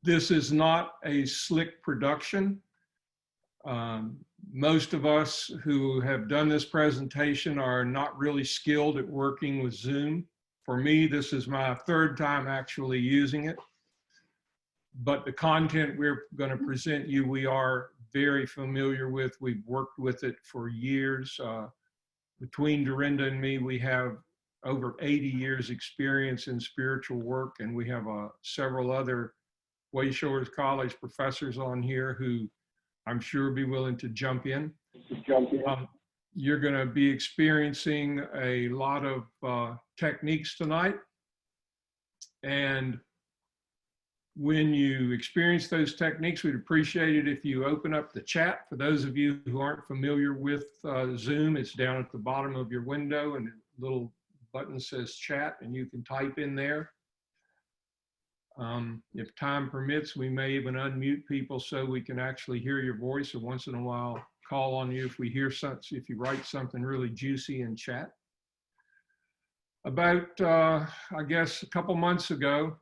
This is not a slick production. Most of us who have done this presentation are not really skilled at working with Zoom. For me, this is my third time actually using it. But the content we're going to present you, we are very familiar with. We've worked with it for years. Between Dorinda and me, we have over 80 years experience in spiritual work, and we have several other Way Shores College professors on here who I'm sure be willing to jump in. You're going to be experiencing a lot of techniques tonight. And when you experience those techniques, we'd appreciate it if you open up the chat. For those of you who aren't familiar with Zoom, it's down at the bottom of your window and a little button says chat, and you can type in there. If time permits, we may even unmute people so we can actually hear your voice, and once in a while call on you if we hear something, if you write something really juicy in chat. About, I guess, a couple months ago,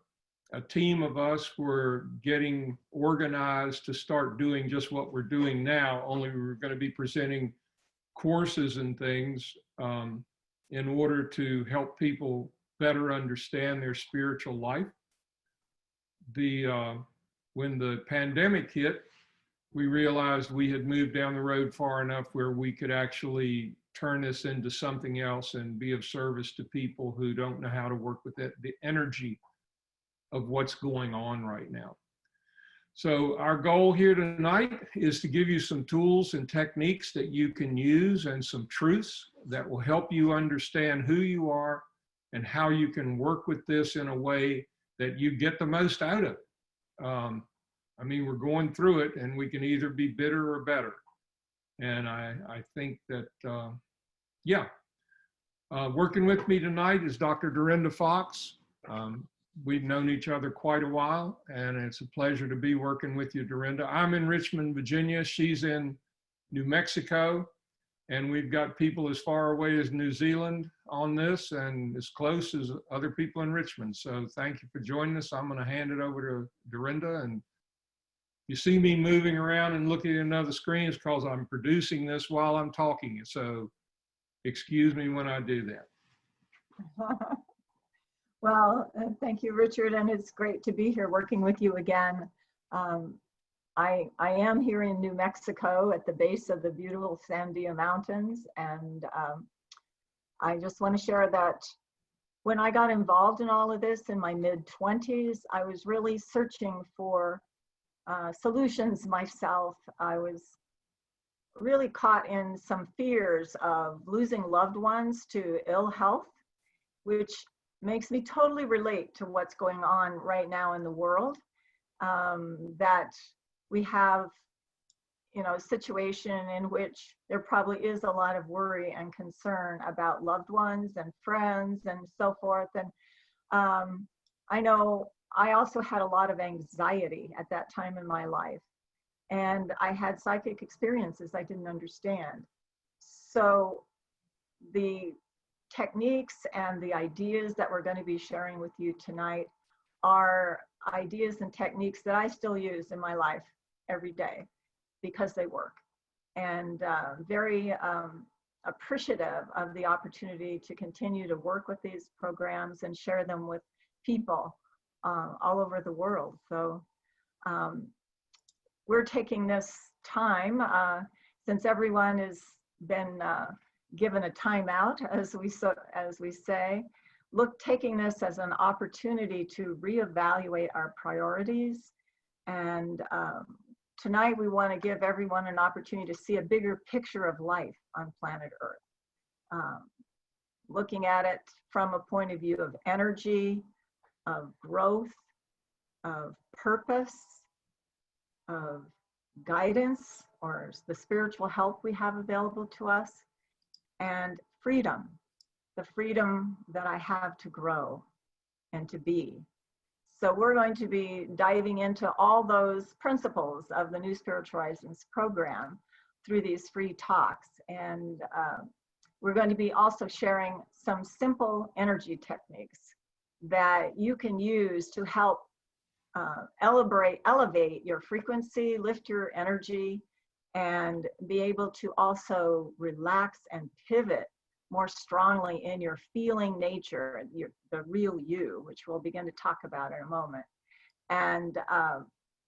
a team of us were getting organized to start doing just what we're doing now, only we were going to be presenting courses and things in order to help people better understand their spiritual life. When the pandemic hit, we realized we had moved down the road far enough where we could actually turn this into something else and be of service to people who don't know how to work with it, the energy of what's going on right now. So our goal here tonight is to give you some tools and techniques that you can use and some truths that will help you understand who you are and how you can work with this in a way that you get the most out of it. I mean, we're going through it and we can either be bitter or better. And I think that, working with me tonight is Dr. Dorinda Fox. We've known each other quite a while, and it's a pleasure to be working with you, Dorinda. I'm in Richmond, Virginia. She's in New Mexico, and we've got people as far away as New Zealand on this and as close as other people in Richmond. So thank you for joining us. I'm going to hand it over to Dorinda, and you see me moving around and looking at another screen is because I'm producing this while I'm talking. So excuse me when I do that. Well, thank you, Richard, and it's great to be here working with you again. I am here in New Mexico at the base of the beautiful Sandia Mountains, and I just want to share that when I got involved in all of this in my mid-20s, I was really searching for solutions myself. I was really caught in some fears of losing loved ones to ill health, which makes me totally relate to what's going on right now in the world, that we have, you know, a situation in which there probably is a lot of worry and concern about loved ones and friends and so forth. And I know I also had a lot of anxiety at that time in my life, and I had psychic experiences I didn't understand. So the techniques and the ideas that we're going to be sharing with you tonight are ideas and techniques that I still use in my life every day because they work, and very appreciative of the opportunity to continue to work with these programs and share them with people all over the world. So we're taking this time, since everyone has been given a timeout, as we say, taking this as an opportunity to reevaluate our priorities. And tonight we want to give everyone an opportunity to see a bigger picture of life on planet Earth, looking at it from a point of view of energy, of growth, of purpose, of guidance, or the spiritual help we have available to us, and freedom, the freedom that I have to grow and to be. So we're going to be diving into all those principles of the New Spiritual Horizons program through these free talks. And we're going to be also sharing some simple energy techniques that you can use to help elevate your frequency, lift your energy, and be able to also relax and pivot more strongly in your feeling nature, the real you, which we'll begin to talk about in a moment. And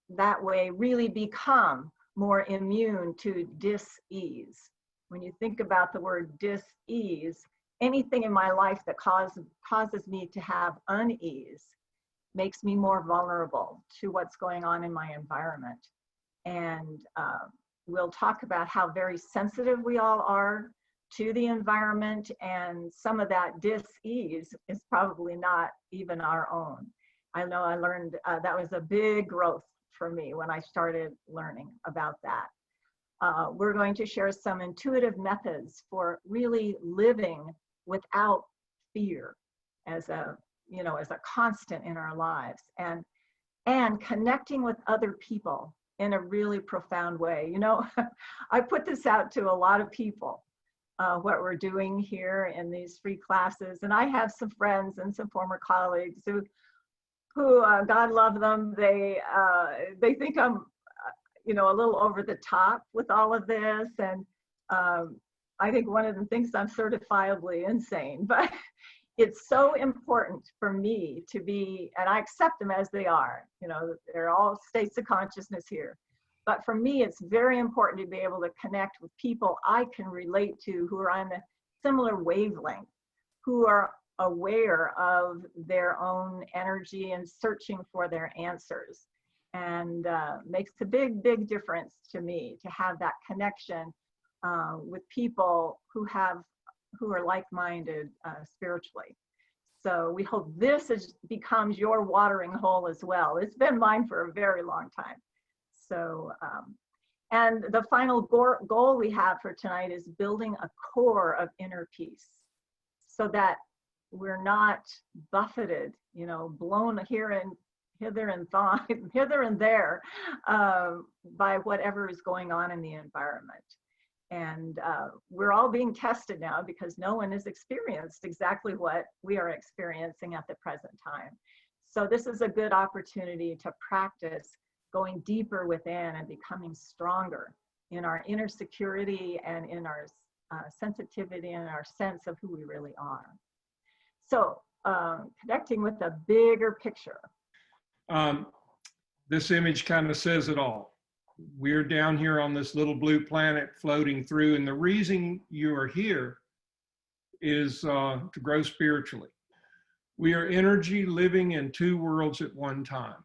that way really become more immune to dis-ease. When you think about the word dis-ease, anything in my life that causes me to have unease makes me more vulnerable to what's going on in my environment. And we'll talk about how very sensitive we all are to the environment, and some of that dis-ease is probably not even our own. I know I learned that was a big growth for me when I started learning about that. We're going to share some intuitive methods for really living without fear as a constant in our lives, and connecting with other people in a really profound way. You know, I put this out to a lot of people, what we're doing here in these free classes. And I have some friends and some former colleagues who God love them, they think I'm, a little over the top with all of this. And I think one of them thinks I'm certifiably insane, but it's so important for me to be, and I accept them as they are, they're all states of consciousness here. But for me, it's very important to be able to connect with people I can relate to, who are on a similar wavelength, who are aware of their own energy and searching for their answers. And makes a big, big difference to me to have that connection with people who are like-minded spiritually. So we hope this becomes your watering hole as well. It's been mine for a very long time. So, and the final goal we have for tonight is building a core of inner peace, so that we're not buffeted, blown hither and there by whatever is going on in the environment. And we're all being tested now, because no one has experienced exactly what we are experiencing at the present time. So this is a good opportunity to practice going deeper within and becoming stronger in our inner security and in our sensitivity and our sense of who we really are. So connecting with a bigger picture. This image kind of says it all. We're down here on this little blue planet floating through, and the reason you are here is to grow spiritually. We are energy living in two worlds at one time.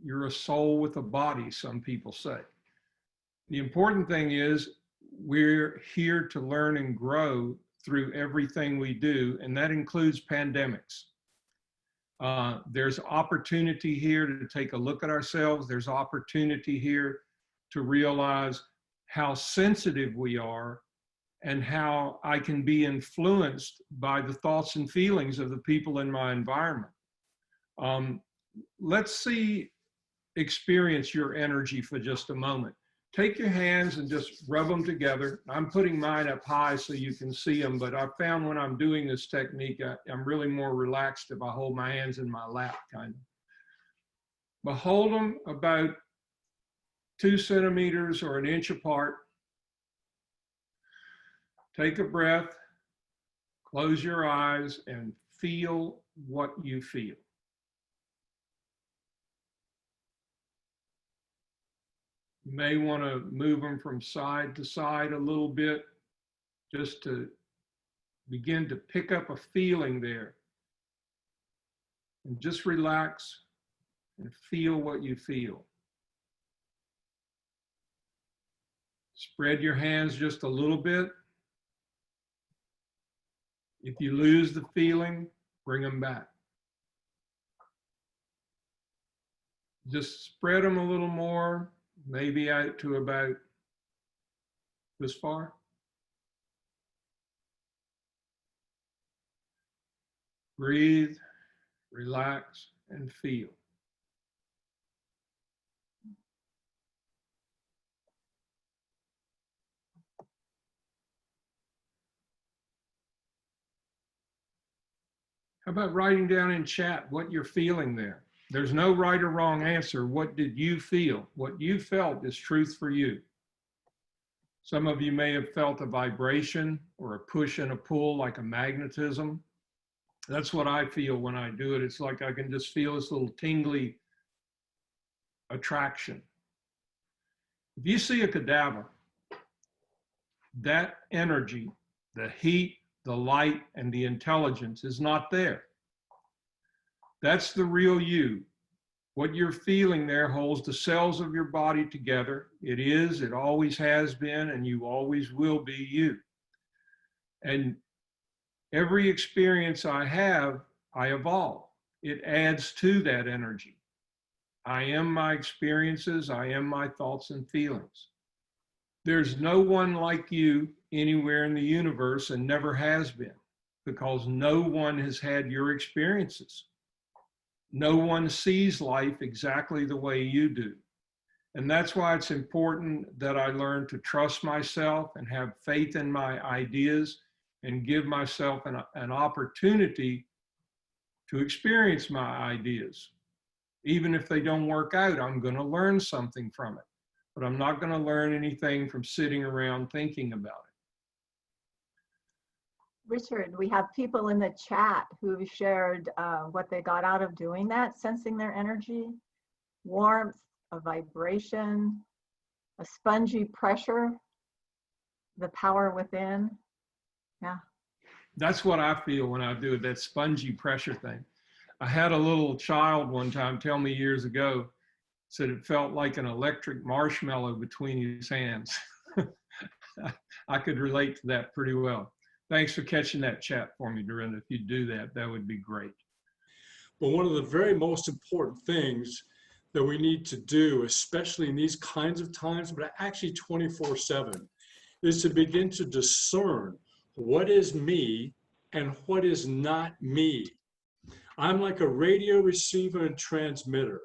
You're a soul with a body, some people say. The important thing is we're here to learn and grow through everything we do, and that includes pandemics. There's opportunity here to take a look at ourselves. There's opportunity here to realize how sensitive we are and how I can be influenced by the thoughts and feelings of the people in my environment. Let's experience your energy for just a moment. Take your hands and just rub them together. I'm putting mine up high so you can see them, but I found when I'm doing this technique, I'm really more relaxed if I hold my hands in my lap, kind of. But hold them about 2 centimeters or 1 inch apart. Take a breath, close your eyes, and feel what you feel. You may want to move them from side to side a little bit, just to begin to pick up a feeling there. And just relax and feel what you feel. Spread your hands just a little bit. If you lose the feeling, bring them back. Just spread them a little more, maybe out to about this far. Breathe, relax, and feel. How about writing down in chat what you're feeling there? There's no right or wrong answer. What did you feel? What you felt is truth for you. Some of you may have felt a vibration or a push and a pull, like a magnetism. That's what I feel when I do it. It's like I can just feel this little tingly attraction. If you see a cadaver, that energy, the heat, the light, and the intelligence is not there. That's the real you. What you're feeling there holds the cells of your body together. It is, it always has been, and you always will be you. And every experience I have, I evolve. It adds to that energy. I am my experiences. I am my thoughts and feelings. There's no one like you anywhere in the universe and never has been, because no one has had your experiences. No one sees life exactly the way you do. And that's why it's important that I learn to trust myself and have faith in my ideas and give myself an opportunity to experience my ideas. Even if they don't work out, I'm going to learn something from it. But I'm not going to learn anything from sitting around thinking about it. Richard, we have people in the chat who shared what they got out of doing that, sensing their energy, warmth, a vibration, a spongy pressure, the power within. Yeah. That's what I feel when I do it, that spongy pressure thing. I had a little child one time tell me years ago, said it felt like an electric marshmallow between his hands. I could relate to that pretty well. Thanks for catching that chat for me, Dorinda. If you do that, that would be great. But one of the very most important things that we need to do, especially in these kinds of times, but actually 24/7, is to begin to discern what is me and what is not me. I'm like a radio receiver and transmitter.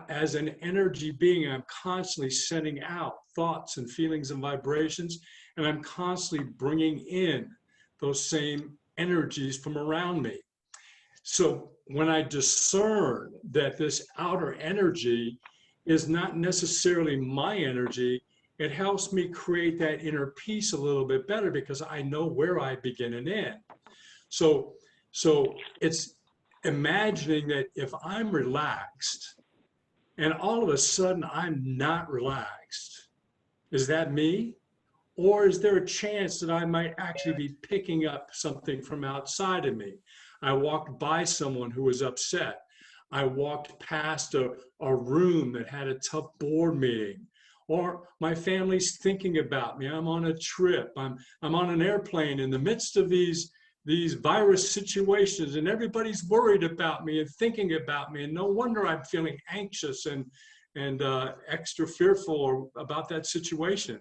As an energy being, I'm constantly sending out thoughts and feelings and vibrations, and I'm constantly bringing in those same energies from around me. So when I discern that this outer energy is not necessarily my energy, it helps me create that inner peace a little bit better because I know where I begin and end. So it's imagining that if I'm relaxed and all of a sudden I'm not relaxed, is that me? Or is there a chance that I might actually be picking up something from outside of me? I walked by someone who was upset. I walked past a room that had a tough board meeting. Or my family's thinking about me. I'm on a trip. I'm on an airplane in the midst of these virus situations, and everybody's worried about me and thinking about me. And no wonder I'm feeling anxious and extra fearful about that situation.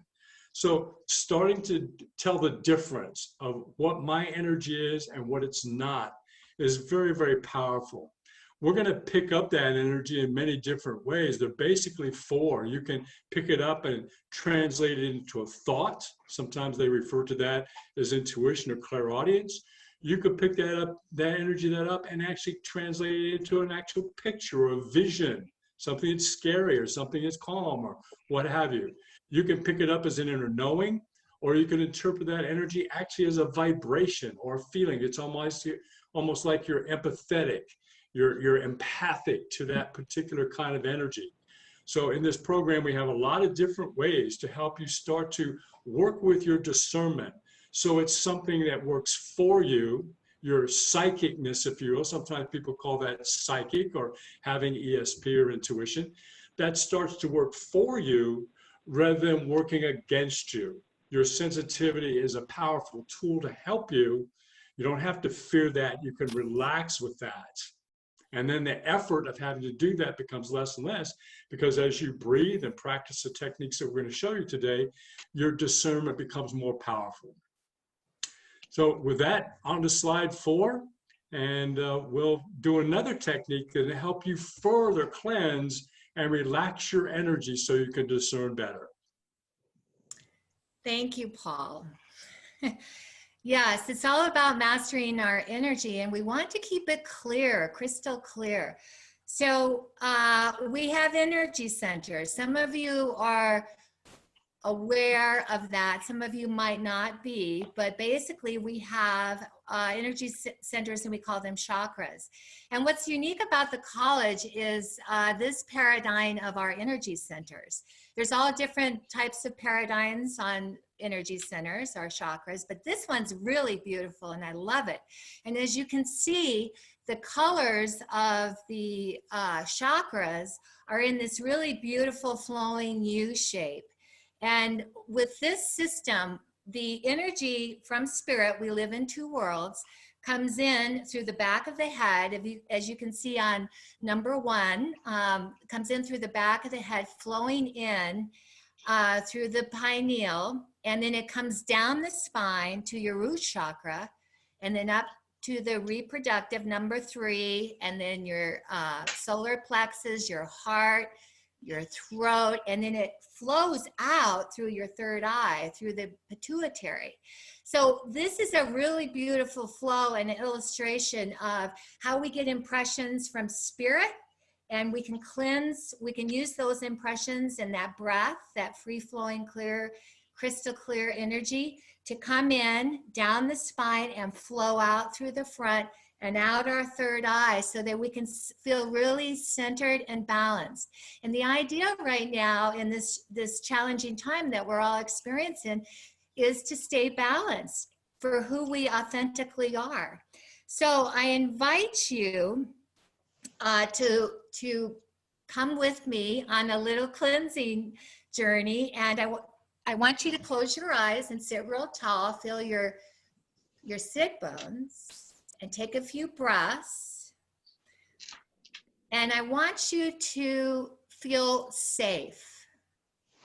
So starting to tell the difference of what my energy is and what it's not is very, very powerful. We're going to pick up that energy in many different ways. They're basically four. You can pick it up and translate it into a thought. Sometimes they refer to that as intuition or clairaudience. You could pick that energy up and actually translate it into an actual picture or a vision, something that's scary or something that's calm or what have you. You can pick it up as an inner knowing, or you can interpret that energy actually as a vibration or a feeling. It's almost like you're empathetic, you're empathic to that particular kind of energy. So in this program, we have a lot of different ways to help you start to work with your discernment. So it's something that works for you, your psychicness, if you will. Sometimes people call that psychic or having ESP or intuition. That starts to work for you rather than working against you. Your sensitivity is a powerful tool to help you. You don't have to fear that. You can relax with that. And then the effort of having to do that becomes less and less, because as you breathe and practice the techniques that we're going to show you today, your discernment becomes more powerful. So with that, on to slide 4, and we'll do another technique that will help you further cleanse and relax your energy so you can discern better. Thank you, Paul. Yes, it's all about mastering our energy, and we want to keep it clear, crystal clear. So we have energy centers. Some of you are aware of that. Some of you might not be, but basically we have energy centers and we call them chakras. And what's unique about the college is this paradigm of our energy centers. There's all different types of paradigms on energy centers, our chakras, but this one's really beautiful and I love it. And as you can see, the colors of the chakras are in this really beautiful flowing U shape. And with this system, the energy from spirit, we live in two worlds, comes in through the back of the head. As you can see on number 1, comes in through the back of the head, flowing in through the pineal, and then it comes down the spine to your root chakra, and then up to the reproductive, number 3, and then your solar plexus, your heart, your throat, and then it flows out through your third eye, through the pituitary. So this is a really beautiful flow and illustration of how we get impressions from spirit, and we can cleanse, we can use those impressions and that breath, that free-flowing, clear, crystal clear energy to come in down the spine and flow out through the front and out our third eye so that we can feel really centered and balanced. And the idea right now in this challenging time that we're all experiencing is to stay balanced for who we authentically are. So I invite you to come with me on a little cleansing journey. And I want you to close your eyes and sit real tall, feel your sit bones, and take a few breaths. And I want you to feel safe,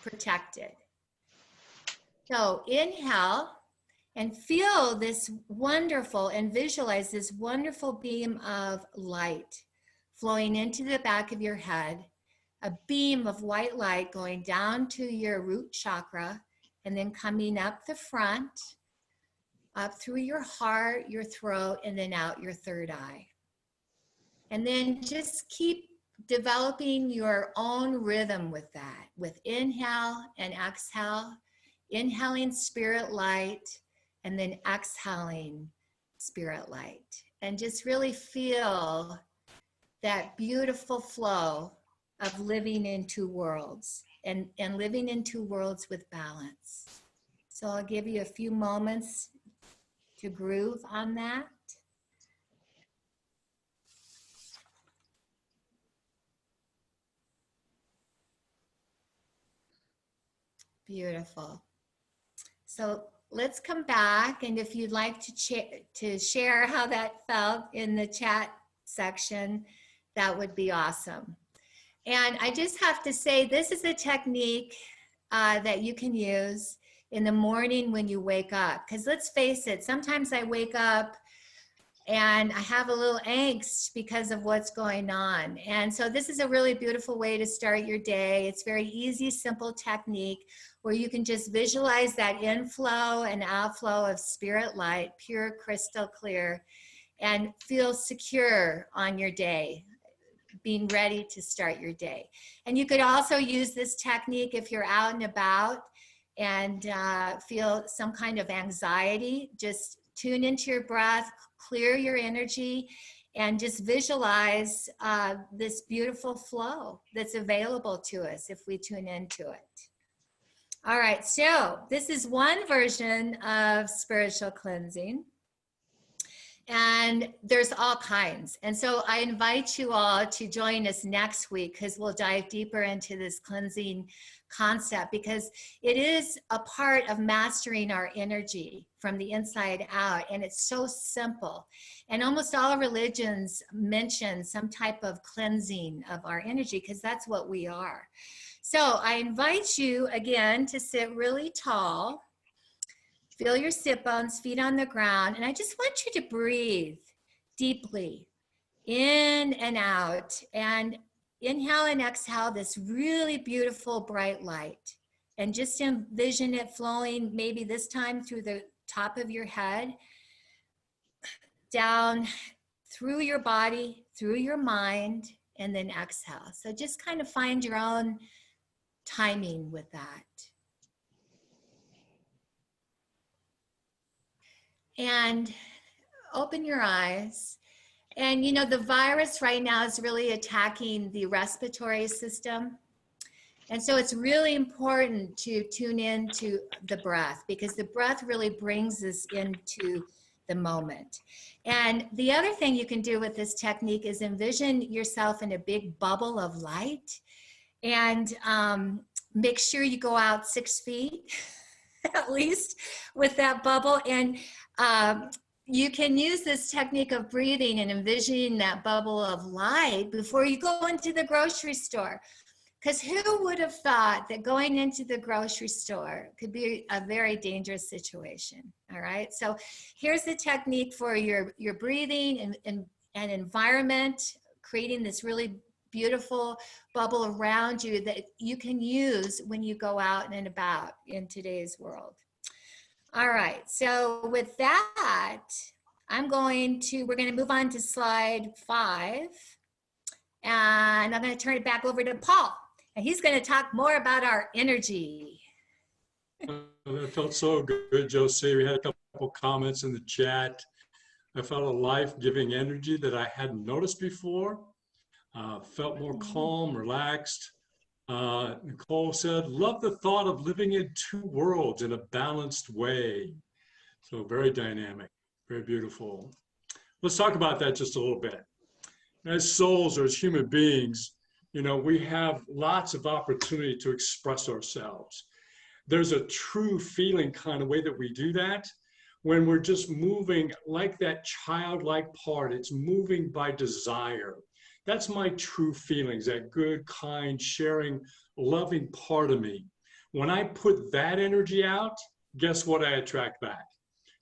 protected. So inhale and feel this wonderful, and visualize this wonderful beam of light flowing into the back of your head, a beam of white light going down to your root chakra and then coming up the front, up through your heart, your throat, and then out your third eye. And then just keep developing your own rhythm with that, with inhale and exhale, inhaling spirit light, and then exhaling spirit light. And just really feel that beautiful flow of living in two worlds and living in two worlds with balance. So I'll give you a few moments to groove on that. Beautiful. So let's come back, and if you'd like to share how that felt in the chat section, that would be awesome. And I just have to say, this is a technique that you can use in the morning when you wake up. Because let's face it, sometimes I wake up and I have a little angst because of what's going on. And so this is a really beautiful way to start your day. It's very easy, simple technique where you can just visualize that inflow and outflow of spirit light, pure crystal clear, and feel secure on your day, being ready to start your day. And you could also use this technique if you're out and about and feel some kind of anxiety. Just tune into your breath, clear your energy, and just visualize this beautiful flow that's available to us if we tune into it. All right, so this is one version of spiritual cleansing. And there's all kinds. And so I invite you all to join us next week, because we'll dive deeper into this cleansing concept, because it is a part of mastering our energy from the inside out. And it's so simple. And almost all religions mention some type of cleansing of our energy, because that's what we are. So I invite you again to sit really tall. Feel your sit bones, feet on the ground, and I just want you to breathe deeply in and out, and inhale and exhale this really beautiful bright light, and just envision it flowing maybe this time through the top of your head, down through your body, through your mind, and then exhale. So just kind of find your own timing with that. And open your eyes. And you know, the virus right now is really attacking the respiratory system. And so it's really important to tune in to the breath, because the breath really brings us into the moment. And the other thing you can do with this technique is envision yourself in a big bubble of light, and make sure you go out 6 feet at least with that bubble. And you can use this technique of breathing and envisioning that bubble of light before you go into the grocery store. Because who would have thought that going into the grocery store could be a very dangerous situation, all right? So here's the technique for your breathing and environment, creating this really beautiful bubble around you that you can use when you go out and about in today's world. All right, so with that, we're going to move on to slide 5. And I'm going to turn it back over to Paul. And he's going to talk more about our energy. That felt so good, Josie. We had a couple comments in the chat. I felt a life-giving energy that I hadn't noticed before. Felt more calm, relaxed. Nicole said, love the thought of living in 2 worlds in a balanced way. So very dynamic, very beautiful. Let's talk about that just a little bit. As souls or as human beings, you know, we have lots of opportunity to express ourselves. There's a true feeling kind of way that we do that when we're just moving like that childlike part. It's moving by desire. That's my true feelings, that good, kind, sharing, loving part of me. When I put that energy out, guess what I attract back?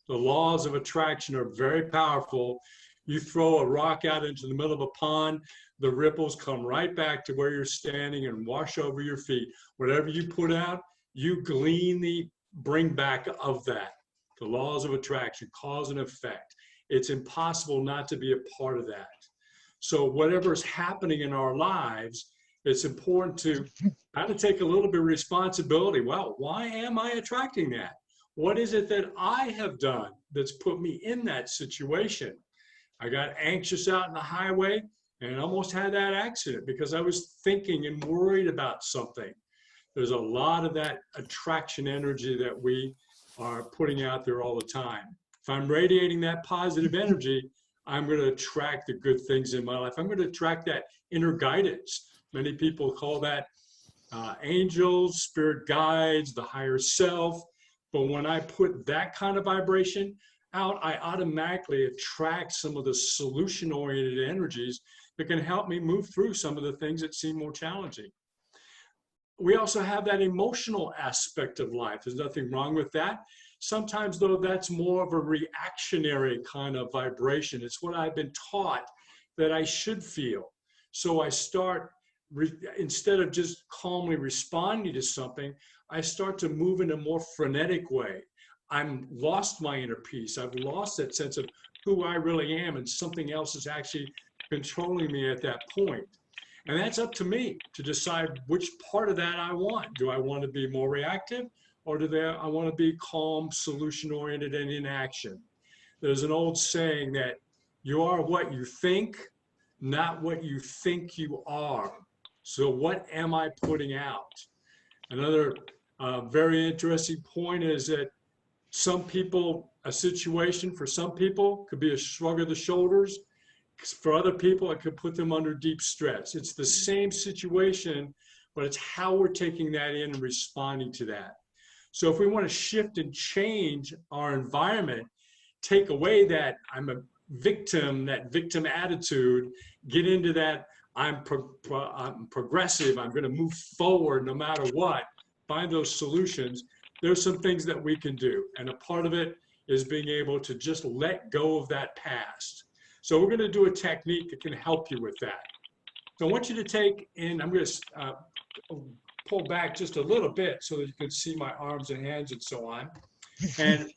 The laws of attraction are very powerful. You throw a rock out into the middle of a pond, the ripples come right back to where you're standing and wash over your feet. Whatever you put out, you glean the bring back of that. The laws of attraction, cause and effect. It's impossible not to be a part of that. So whatever's happening in our lives, it's important to kind of take a little bit of responsibility. Well, why am I attracting that? What is it that I have done that's put me in that situation? I got anxious out in the highway and almost had that accident because I was thinking and worried about something. There's a lot of that attraction energy that we are putting out there all the time. If I'm radiating that positive energy, I'm going to attract the good things in my life. I'm going to attract that inner guidance. Many people call that angels, spirit guides, the higher self. But when I put that kind of vibration out, I automatically attract some of the solution-oriented energies that can help me move through some of the things that seem more challenging. We also have that emotional aspect of life. There's nothing wrong with that. Sometimes, though, that's more of a reactionary kind of vibration. It's what I've been taught that I should feel. So I start, instead of just calmly responding to something, I start to move in a more frenetic way. I'm lost my inner peace. I've lost that sense of who I really am, and something else is actually controlling me at that point. And that's up to me to decide which part of that I want. Do I want to be more reactive, or I want to be calm, solution-oriented, and in action? There's an old saying that you are what you think, not what you think you are. So what am I putting out? Another very interesting point is that some people, a situation for some people could be a shrug of the shoulders. For other people, it could put them under deep stress. It's the same situation, but it's how we're taking that in and responding to that. So if we want to shift and change our environment, take away that I'm a victim, that victim attitude, get into that I'm progressive, I'm going to move forward no matter what, find those solutions. There's some things that we can do. And a part of it is being able to just let go of that past. So we're going to do a technique that can help you with that. So I want you to take in, I'm going to pull back just a little bit so that you can see my arms and hands and so on. And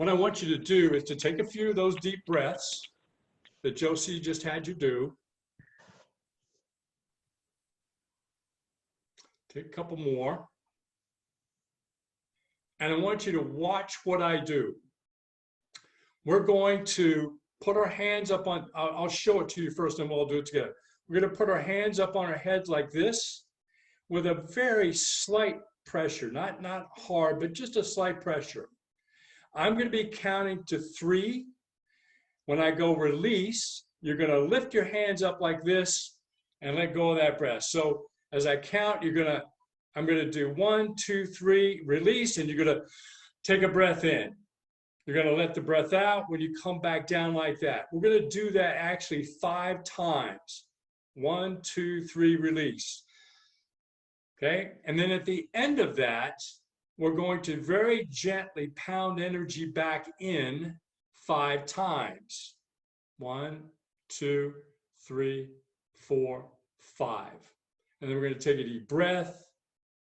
what I want you to do is to take a few of those deep breaths that Josie just had you do. Take a couple more. And I want you to watch what I do. We're going to put our hands up on, I'll show it to you first and we'll do it together. We're going to put our hands up on our heads like this with a very slight pressure, not hard, but just a slight pressure. I'm going to be counting to 3. When I go release, you're going to lift your hands up like this and let go of that breath. So as I count, I'm going to do 1, 2, 3, release, and you're going to take a breath in. You're going to let the breath out when you come back down like that. We're going to do that actually 5 times. 1, 2, 3, release. Okay, and then at the end of that, we're going to very gently pound energy back in 5 times. 1, 2, 3, 4, 5. And then we're going to take a deep breath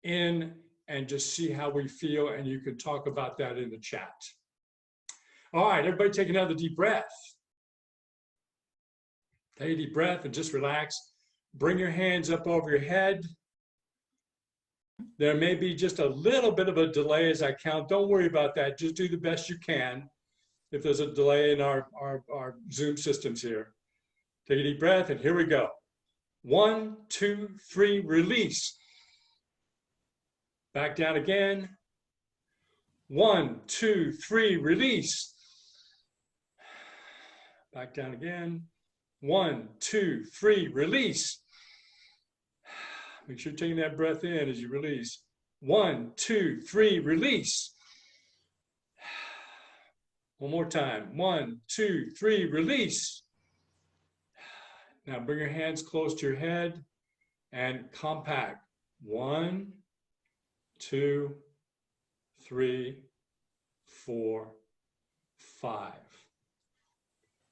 in and just see how we feel, and you can talk about that in the chat. All right, everybody take another deep breath. Take a deep breath and just relax. Bring your hands up over your head. There may be just a little bit of a delay as I count. Don't worry about that. Just do the best you can if there's a delay in our Zoom systems here. Take a deep breath, and here we go. 1, 2, 3, release. Back down again. 1, 2, 3, release. Back down again. 1, 2, 3, release. Make sure you're taking that breath in as you release. 1, 2, 3, release. One more time. 1, 2, 3, release. Now bring your hands close to your head and compact. 1, 2, 3, 4, 5.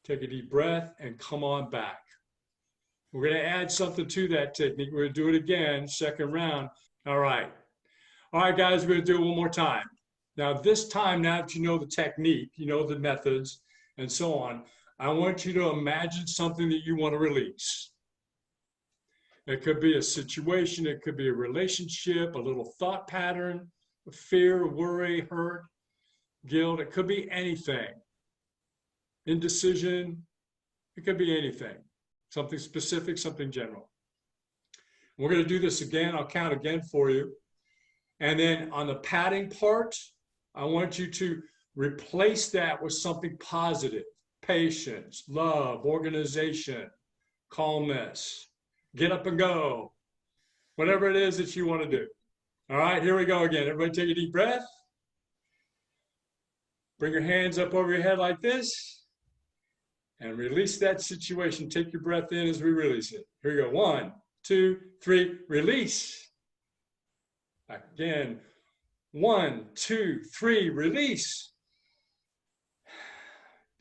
Take a deep breath and come on back. We're going to add something to that technique. We're going to do it again, second round. All right. All right, guys, we're going to do it one more time. Now, this time, now that you know the technique, you know the methods, and so on, I want you to imagine something that you want to release. It could be a situation, it could be a relationship, a little thought pattern, fear, worry, hurt, guilt. It could be anything. Indecision. It could be anything. Something specific, something general. We're going to do this again. I'll count again for you. And then on the padding part, I want you to replace that with something positive. Patience, love, organization, calmness, get up and go. Whatever it is that you want to do. All right, here we go again. Everybody take a deep breath. Bring your hands up over your head like this. And release that situation. Take your breath in as we release it. Here we go. 1, 2, 3, release. Back again. 1, 2, 3, release.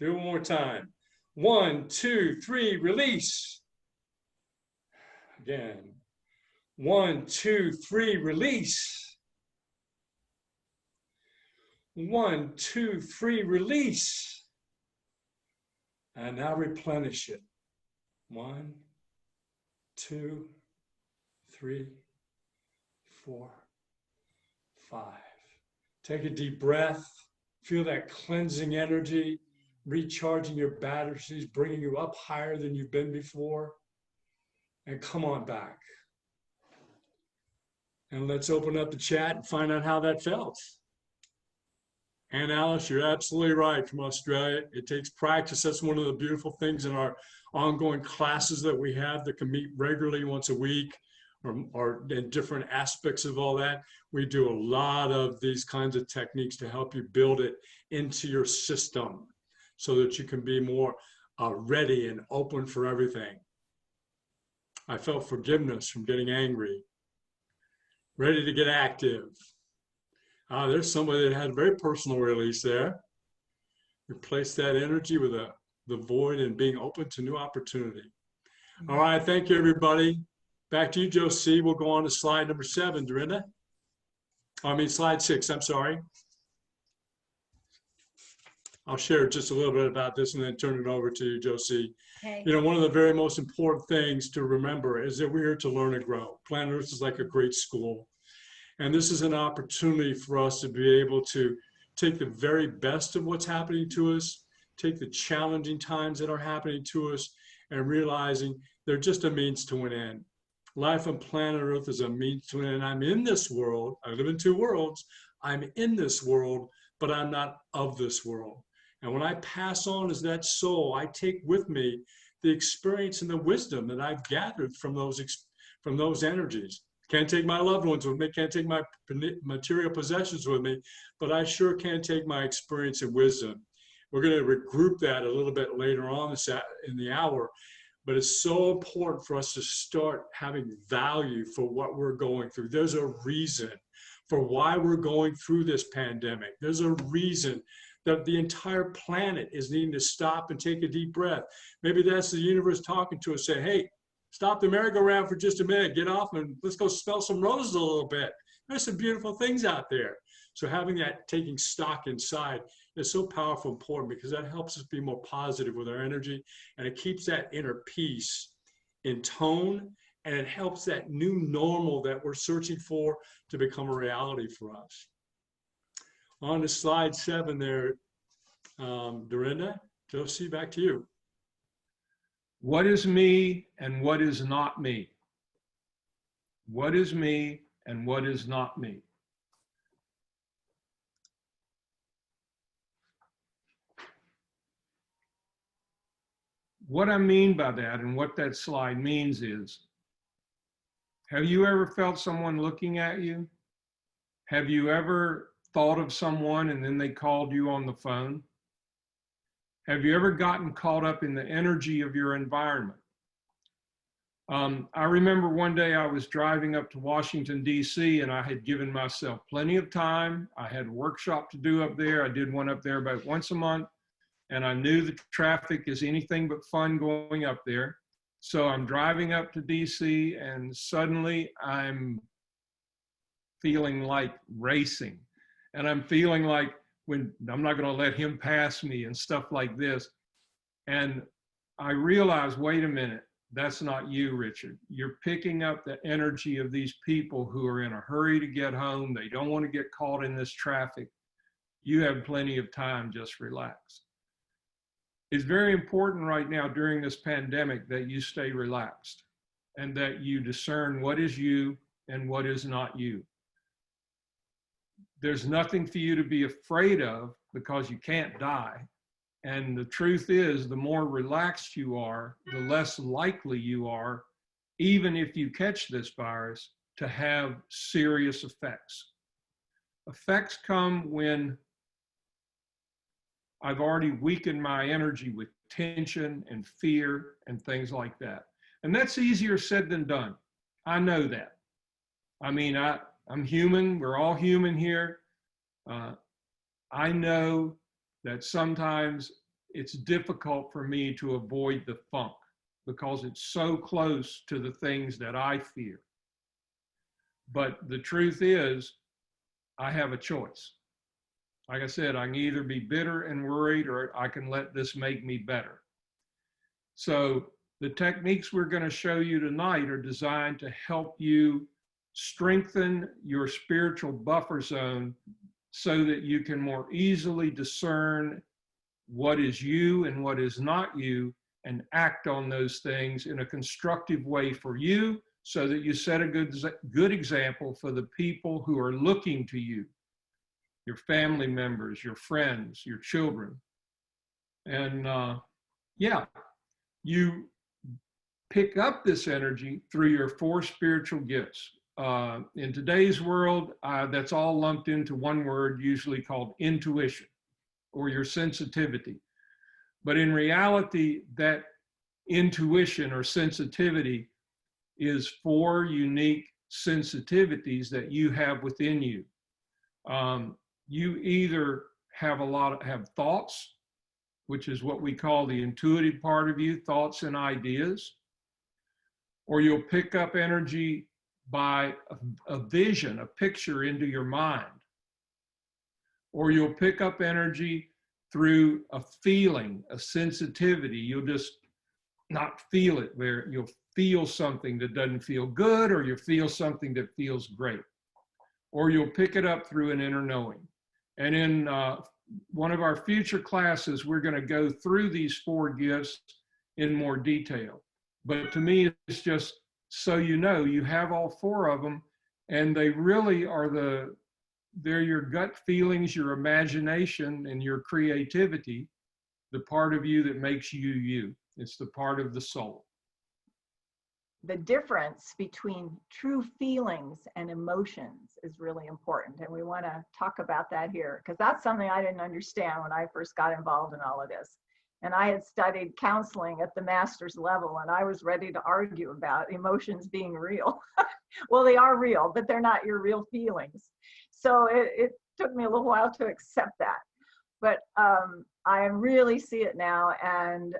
Do it one more time. 1, 2, 3, release. Again. 1, 2, 3, release. 1, 2, 3, release. And now replenish it. 1, 2, 3, 4, 5. Take a deep breath. Feel that cleansing energy, recharging your batteries, bringing you up higher than you've been before. And come on back. And let's open up the chat and find out how that felt. And Alice, you're absolutely right, from Australia. It takes practice. That's one of the beautiful things in our ongoing classes that we have that can meet regularly once a week, or in different aspects of all that. We do a lot of these kinds of techniques to help you build it into your system so that you can be more ready and open for everything. I felt forgiveness from getting angry, ready to get active. There's somebody that had a very personal release there. Replace that energy with the void and being open to new opportunity. All right, thank you, everybody. Back to you, Josie. We'll go on to slide number 7, Dorinda. I mean, slide 6, I'm sorry. I'll share just a little bit about this and then turn it over to you, Josie. Okay. You know, one of the very most important things to remember is that we're here to learn and grow. Planet Earth is like a great school. And this is an opportunity for us to be able to take the very best of what's happening to us, take the challenging times that are happening to us, and realizing they're just a means to an end. Life on planet Earth is a means to an end. I'm in this world. I live in two worlds. I'm in this world, but I'm not of this world. And when I pass on as that soul, I take with me the experience and the wisdom that I've gathered from those energies. Can't take my loved ones with me, can't take my material possessions with me, but I sure can take my experience and wisdom. We're going to regroup that a little bit later on in the hour, but it's so important for us to start having value for what we're going through. There's a reason for why we're going through this pandemic. There's a reason that the entire planet is needing to stop and take a deep breath. Maybe that's the universe talking to us, saying, hey, stop the merry-go-round for just a minute, get off and let's go smell some roses a little bit. There's some beautiful things out there. So having that, taking stock inside is so powerful and important because that helps us be more positive with our energy, and it keeps that inner peace in tone, and it helps that new normal that we're searching for to become a reality for us. On to slide 7 there, Dorinda, Josie, back to you. What is me and what is not me? What is me and what is not me? What I mean by that and what that slide means is, have you ever felt someone looking at you? Have you ever thought of someone and then they called you on the phone? Have you ever gotten caught up in the energy of your environment? I remember one day I was driving up to Washington, D.C., and I had given myself plenty of time. I had a workshop to do up there. I did one up there about once a month, and I knew the traffic is anything but fun going up there. So I'm driving up to D.C., and suddenly I'm feeling like racing. And I'm feeling like when I'm not going to let him pass me and stuff like this. And I realized, wait a minute, that's not you, Richard. You're picking up the energy of these people who are in a hurry to get home. They don't want to get caught in this traffic. You have plenty of time, just relax. It's very important right now during this pandemic that you stay relaxed and that you discern what is you and what is not you. There's nothing for you to be afraid of because you can't die. And the truth is, the more relaxed you are, the less likely you are, even if you catch this virus, to have serious effects. Effects come when I've already weakened my energy with tension and fear and things like that. And that's easier said than done. I know that. I mean, I'm human. We're all human here. I know that sometimes it's difficult for me to avoid the funk because it's so close to the things that I fear. But the truth is, I have a choice. Like I said, I can either be bitter and worried, or I can let this make me better. So the techniques we're going to show you tonight are designed to help you strengthen your spiritual buffer zone so that you can more easily discern what is you and what is not you, and act on those things in a constructive way for you so that you set a good example for the people who are looking to you, your family members, your friends, your children. And yeah, you pick up this energy through your 4 spiritual gifts. In today's world, that's all lumped into one word, usually called intuition, or your sensitivity. But in reality, that intuition or sensitivity is 4 unique sensitivities that you have within you. You either have thoughts, which is what we call the intuitive part of you, thoughts and ideas, or you'll pick up energy by a vision, a picture into your mind, or you'll pick up energy through a feeling, a sensitivity. You'll just not feel it, where you'll feel something that doesn't feel good, or you'll feel something that feels great, or you'll pick it up through an inner knowing. And in one of our future classes, we're going to go through these 4 gifts in more detail. But to me, it's just so you know, you have all 4 of them, and they really are they're your gut feelings, your imagination, and your creativity, the part of you that makes you you. It's the part of the soul. The difference between true feelings and emotions is really important. And we want to talk about that here, because that's something I didn't understand when I first got involved in all of this. And I had studied counseling at the master's level, and I was ready to argue about emotions being real. Well, they are real, but they're not your real feelings. So it took me a little while to accept that. But I really see it now. And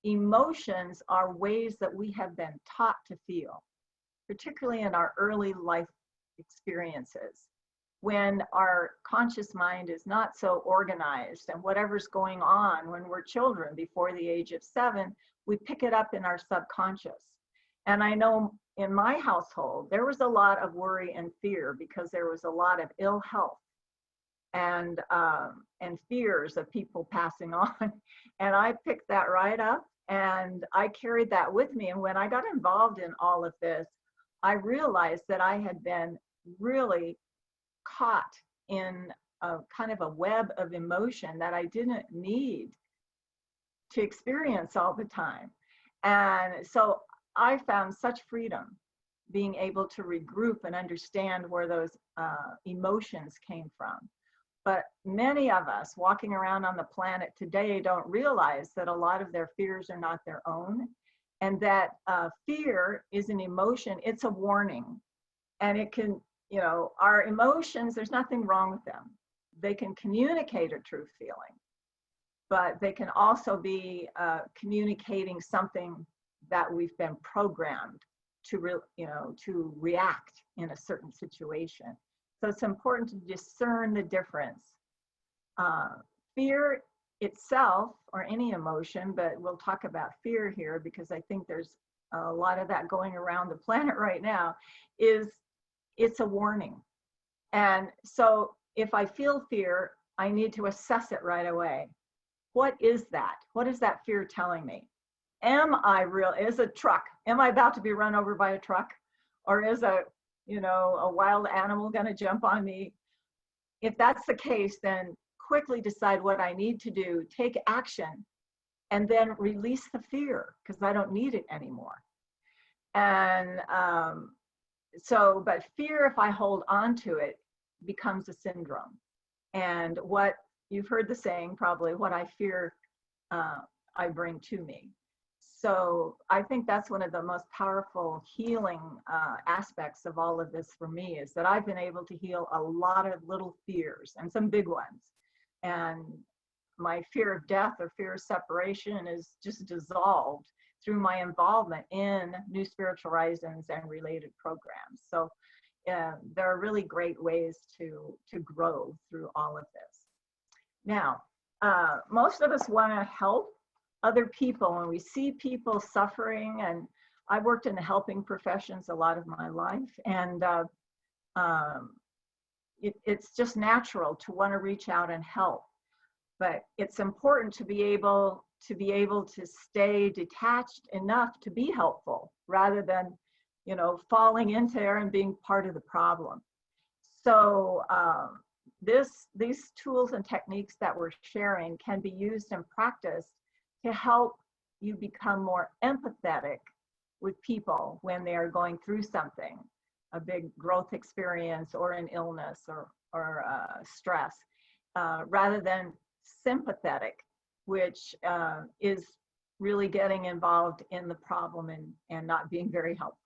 emotions are ways that we have been taught to feel, particularly in our early life experiences, when our conscious mind is not so organized, and whatever's going on when we're children before the age of 7, we pick it up in our subconscious. And I know in my household, there was a lot of worry and fear because there was a lot of ill health and fears of people passing on. And I picked that right up, and I carried that with me. And when I got involved in all of this, I realized that I had been really caught in a kind of a web of emotion that I didn't need to experience all the time. And so I found such freedom being able to regroup and understand where those emotions came from. But many of us walking around on the planet today don't realize that a lot of their fears are not their own, and that fear is an emotion. It's a warning. And it can, you know, our emotions, there's nothing wrong with them. They can communicate a true feeling, but they can also be communicating something that we've been programmed to, to react in a certain situation. So it's important to discern the difference. Fear itself, or any emotion, but we'll talk about fear here because I think there's a lot of that going around the planet right now, it's a warning. And so if I feel fear, I need to assess it right away. What is that? What is that fear telling me? Am I is a truck? Am I about to be run over by a truck? Or is a wild animal going to jump on me? If that's the case, then quickly decide what I need to do, take action, and then release the fear because I don't need it anymore. And but fear, if I hold on to it, becomes a syndrome. And what you've heard the saying, probably, what I fear, I bring to me. So I think that's one of the most powerful healing aspects of all of this for me, is that I've been able to heal a lot of little fears and some big ones. And my fear of death or fear of separation is just dissolved through my involvement in New Spiritual Horizons and related programs. So there are really great ways to grow through all of this. Now, most of us want to help other people when we see people suffering, and I worked in the helping professions a lot of my life, and it's just natural to want to reach out and help. But it's important to be able to stay detached enough to be helpful rather than, falling into there and being part of the problem. So these tools and techniques that we're sharing can be used and practiced to help you become more empathetic with people when they are going through something, a big growth experience or an illness or stress, rather than sympathetic, which is really getting involved in the problem and not being very helpful.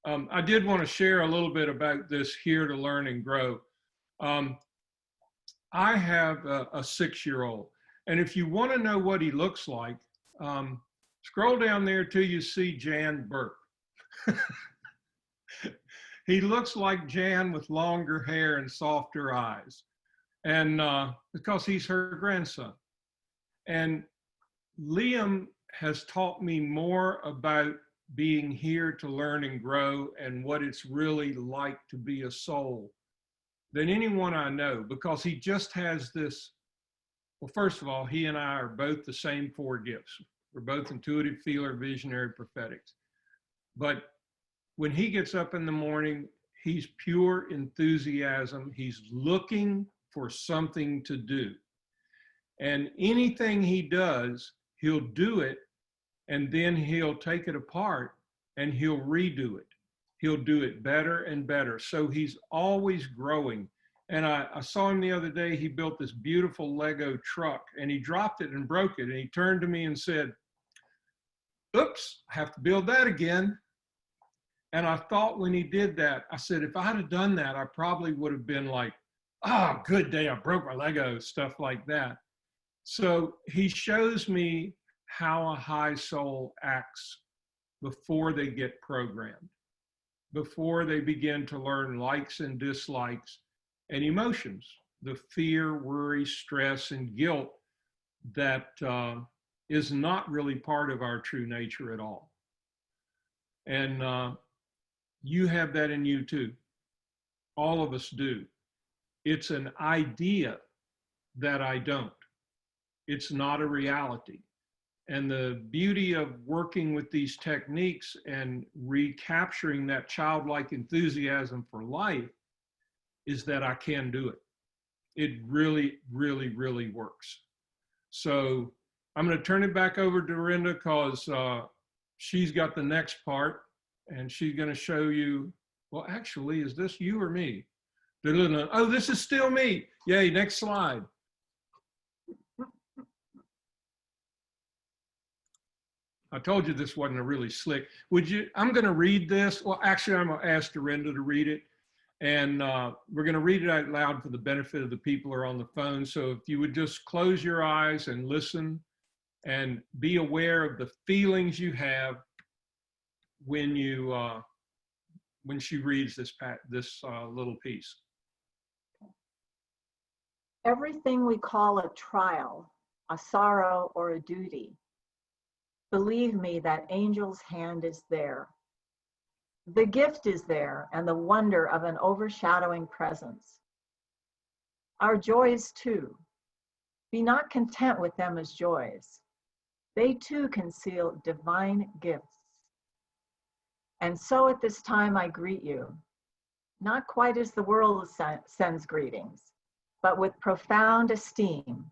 I did want to share a little bit about this Here to Learn and Grow. I have a 6-year-old. And if you want to know what he looks like, scroll down there till you see Jan Burke. He looks like Jan with longer hair and softer eyes. And because he's her grandson. And Liam has taught me more about being here to learn and grow and what it's really like to be a soul than anyone I know, because he just has this. Well, first of all, he and I are both the same 4 gifts. We're both intuitive, feeler, visionary, prophetics. But when he gets up in the morning, he's pure enthusiasm. He's looking for something to do. And anything he does, he'll do it, and then he'll take it apart and he'll redo it. He'll do it better and better. So he's always growing. And I saw him the other day, he built this beautiful Lego truck and he dropped it and broke it. And he turned to me and said, oops, I have to build that again. And I thought when he did that, I said, if I'd have done that, I probably would have been like, oh, good day, I broke my Lego, stuff like that. So he shows me how a high soul acts before they get programmed, before they begin to learn likes and dislikes and emotions, the fear, worry, stress, and guilt that is not really part of our true nature at all. And you have that in you too. All of us do. It's an idea that I don't. It's not a reality. And the beauty of working with these techniques and recapturing that childlike enthusiasm for life is that I can do it. It really, really, really works. So I'm going to turn it back over to Dorinda because she's got the next part and she's going to show you, well, actually, is this you or me? Oh, this is still me. Yay, next slide. I told you this wasn't a really slick. I'm going to read this. Well, actually, I'm going to ask Dorinda to read it. And we're going to read it out loud for the benefit of the people who are on the phone. So if you would just close your eyes and listen and be aware of the feelings you have when she reads this little piece. Everything we call a trial, a sorrow, or a duty, believe me that angel's hand is there. The gift is there and the wonder of an overshadowing presence. Our joys too. Be not content with them as joys. They too conceal divine gifts. And so at this time I greet you, not quite as the world sends greetings, but with profound esteem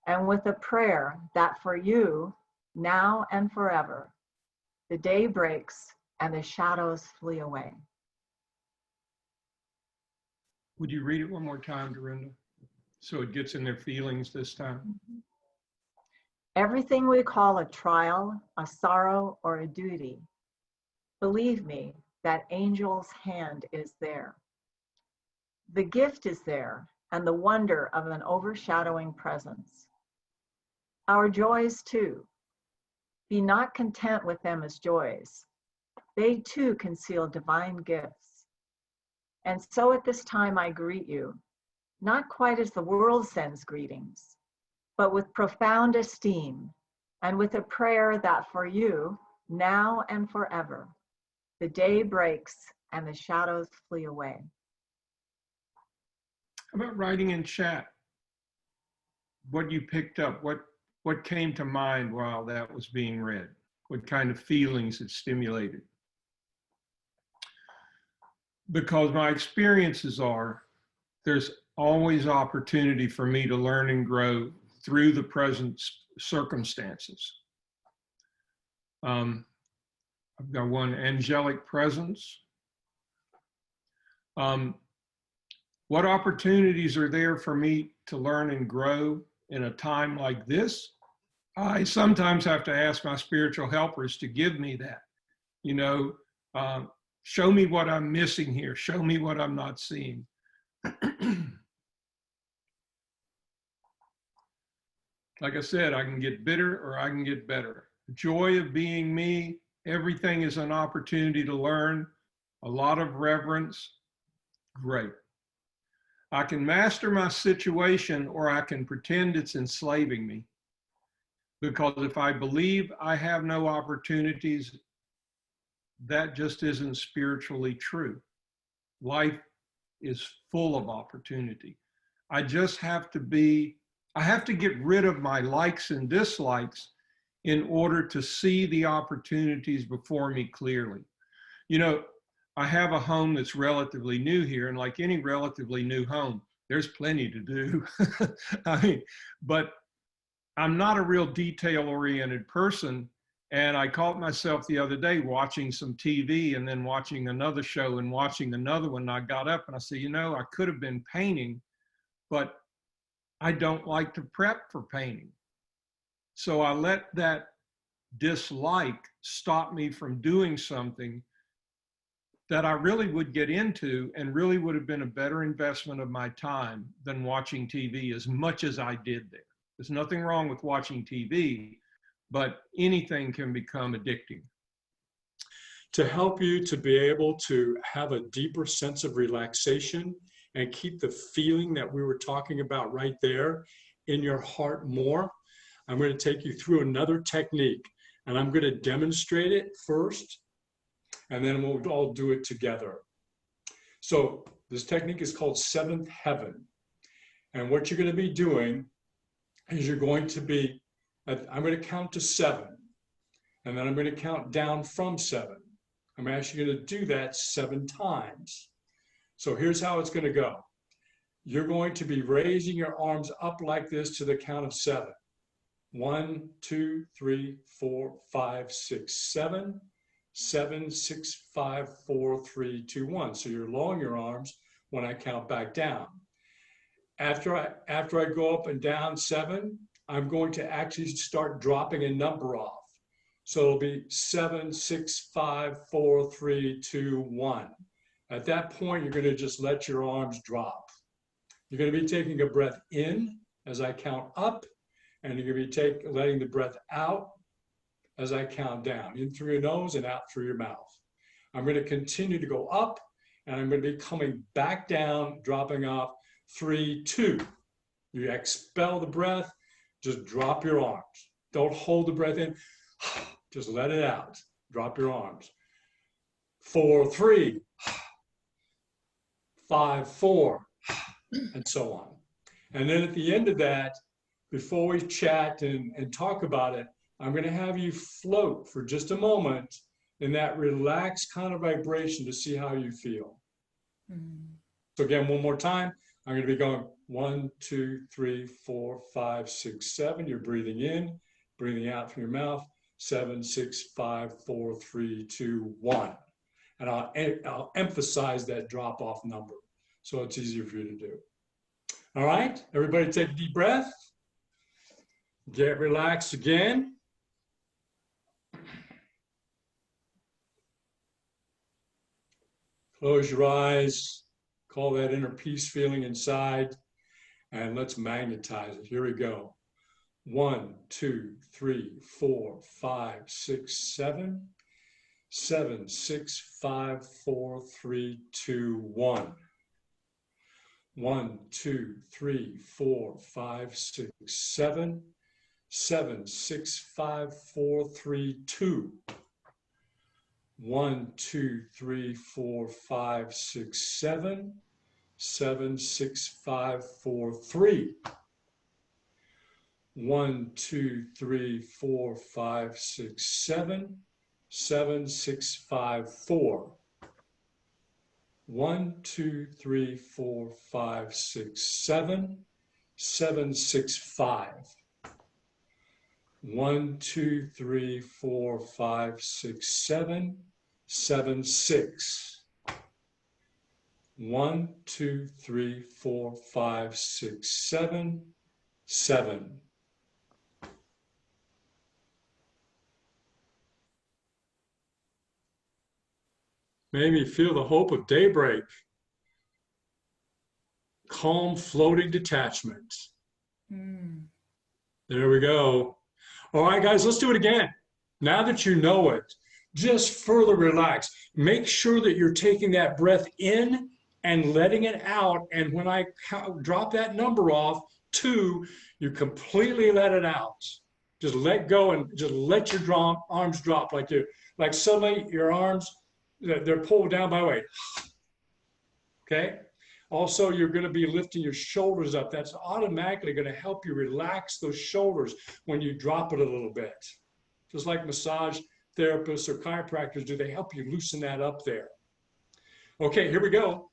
and with a prayer that for you, now and forever, the day breaks and the shadows flee away. Would you read it one more time, Dorinda? So it gets in their feelings this time. Everything we call a trial, a sorrow, or a duty, believe me that angel's hand is there. The gift is there and the wonder of an overshadowing presence. Our joys too. Be not content with them as joys. They too conceal divine gifts. And so at this time I greet you, not quite as the world sends greetings, but with profound esteem and with a prayer that for you, now and forever, the day breaks and the shadows flee away. How about writing in chat what you picked up, what came to mind while that was being read, what kind of feelings it stimulated? Because my experiences are, there's always opportunity for me to learn and grow through the present circumstances. I've got one, angelic presence. What opportunities are there for me to learn and grow in a time like this? I sometimes have to ask my spiritual helpers to give me that. You know, show me what I'm missing here. Show me what I'm not seeing. Like I said, I can get bitter or I can get better. The joy of being me, everything is an opportunity to learn. A lot of reverence, great. I can master my situation or I can pretend it's enslaving me. Because if I believe I have no opportunities, that just isn't spiritually true. Life is full of opportunity. I have to get rid of my likes and dislikes in order to see the opportunities before me clearly. You know, I have a home that's relatively new here, and like any relatively new home, there's plenty to do. I mean, but I'm not a real detail-oriented person, and I caught myself the other day watching some TV and then watching another show and watching another one. And I got up and I said, you know, I could have been painting, but I don't like to prep for painting. So I let that dislike stop me from doing something that I really would get into and really would have been a better investment of my time than watching TV as much as I did there. There's nothing wrong with watching TV, but anything can become addicting. To help you to be able to have a deeper sense of relaxation and keep the feeling that we were talking about right there in your heart more, I'm going to take you through another technique, and I'm going to demonstrate it first, and then we'll all do it together. So this technique is called Seventh Heaven. And what you're going to be doing is you're going to be, I'm going to count to 7, and then I'm going to count down from 7. I'm actually going to do that 7 times. So here's how it's going to go. You're going to be raising your arms up like this to the count of 7. 1, 2, 3, 4, 5, 6, 7. 7, 6, 5, 4, 3, 2, 1. So you're lowering your arms when I count back down. After I go up and down 7, I'm going to actually start dropping a number off. So it'll be 7, 6, 5, 4, 3, 2, 1. At that point, you're going to just let your arms drop. You're going to be taking a breath in as I count up, and you're going to be letting the breath out as I count down, in through your nose and out through your mouth. I'm going to continue to go up, and I'm going to be coming back down, dropping off. 3, 2. You expel the breath, just drop your arms. Don't hold the breath in, just let it out. Drop your arms. 4, 3. 5, 4, and so on. And then at the end of that, before we chat and talk about it, I'm going to have you float for just a moment in that relaxed kind of vibration to see how you feel. So again, one more time, I'm going to be going 1, 2, 3, 4, 5, 6, 7. You're breathing in, breathing out through your mouth. 7, 6, 5, 4, 3, 2, 1. And I'll emphasize that drop-off number so it's easier for you to do. All right, everybody take a deep breath. Get relaxed again. Close your eyes, call that inner peace feeling inside, and let's magnetize it. Here we go. 1, 2, 3, 4, 5, 6, 7. 7, 6, 5, 4, 3, 2, 1. 1, 2, 3, 4, 5, 6, 7. 7, 6, 5, 4, 3, 2. 1, 2, 3, 4, 5, 6, 7. 7, 6, 5, 4, 3. 1, 2, 3, 4, 5, 6, 7. 7, 6, 5, 4. 1, 2, 3, 4, 5, 6, 7. 7, 6, 5. 1, 2, 3, 4, 5, 6, 7. 7, 6. 1, 2, 3, 4, 5, 6, 7. 7. Maybe feel the hope of daybreak. Calm, floating detachment. There we go. All right, guys, let's do it again. Now that you know it, just further relax. Make sure that you're taking that breath in and letting it out. And when I drop that number off, 2, you completely let it out. Just let go and just let your arms drop like suddenly your arms, they're pulled down by weight. Okay? Also, you're going to be lifting your shoulders up. That's automatically going to help you relax those shoulders when you drop it a little bit. Just like massage therapists or chiropractors do, they help you loosen that up there. Okay, here we go.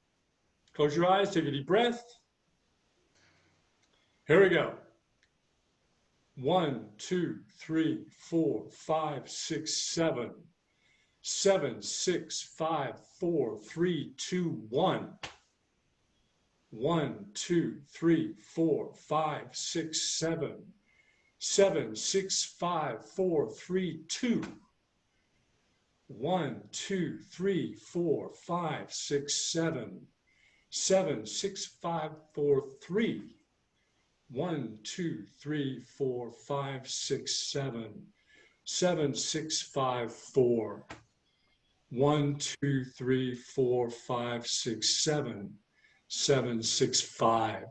Close your eyes, take a deep breath. Here we go. 1, 2, 3, 4, 5, 6, 7. 7, 6, 5, 4, 3, 2, 1. 1, 2, 3, 4, 5, 6, 7. 7, 6, 5, 4, 3, 2. 1, 2, 3, 4, 5, 6, 7. 7, 6, 5, 4, 3. 1, 2, 3, 4, 5, 6, 7. 7, 6, 5, 4. 1, 2, 3, 4, 5, 6, 7. 7, 6, 5.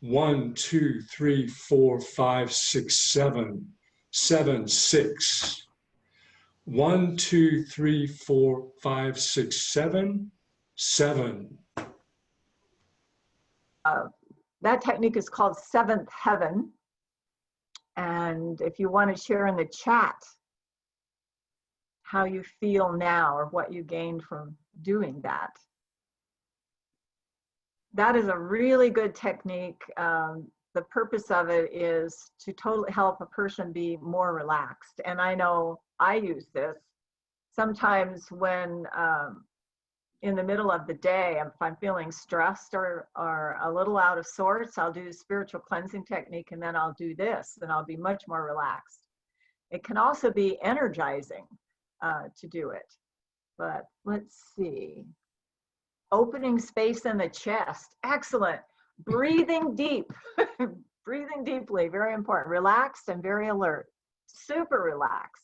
1, 2, 3, 4, 5, 6, 7. 7, 6. 1, 2, 3, 4, 5, 6, 7. 7. That technique is called Seventh Heaven. And if you want to share in the chat how you feel now or what you gained from doing that. That is a really good technique. The purpose of it is to totally help a person be more relaxed. And I know I use this sometimes when in the middle of the day, if I'm feeling stressed or a little out of sorts, I'll do spiritual cleansing technique and then I'll do this and I'll be much more relaxed. It can also be energizing to do it. But let's see. Opening space in the chest. Excellent. Breathing deep. Breathing deeply. Very important. Relaxed and very alert. Super relaxed.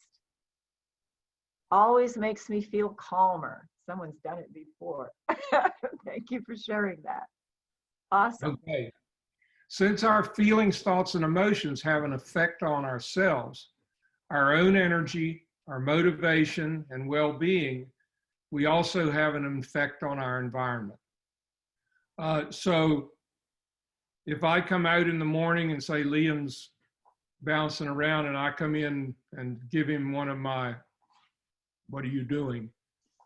Always makes me feel calmer. Someone's done it before. Thank you for sharing that. Awesome. Okay. Since our feelings, thoughts, and emotions have an effect on ourselves, our own energy, our motivation, and well-being, we also have an effect on our environment. So if I come out in the morning and say Liam's bouncing around and I come in and give him one of my, what are you doing?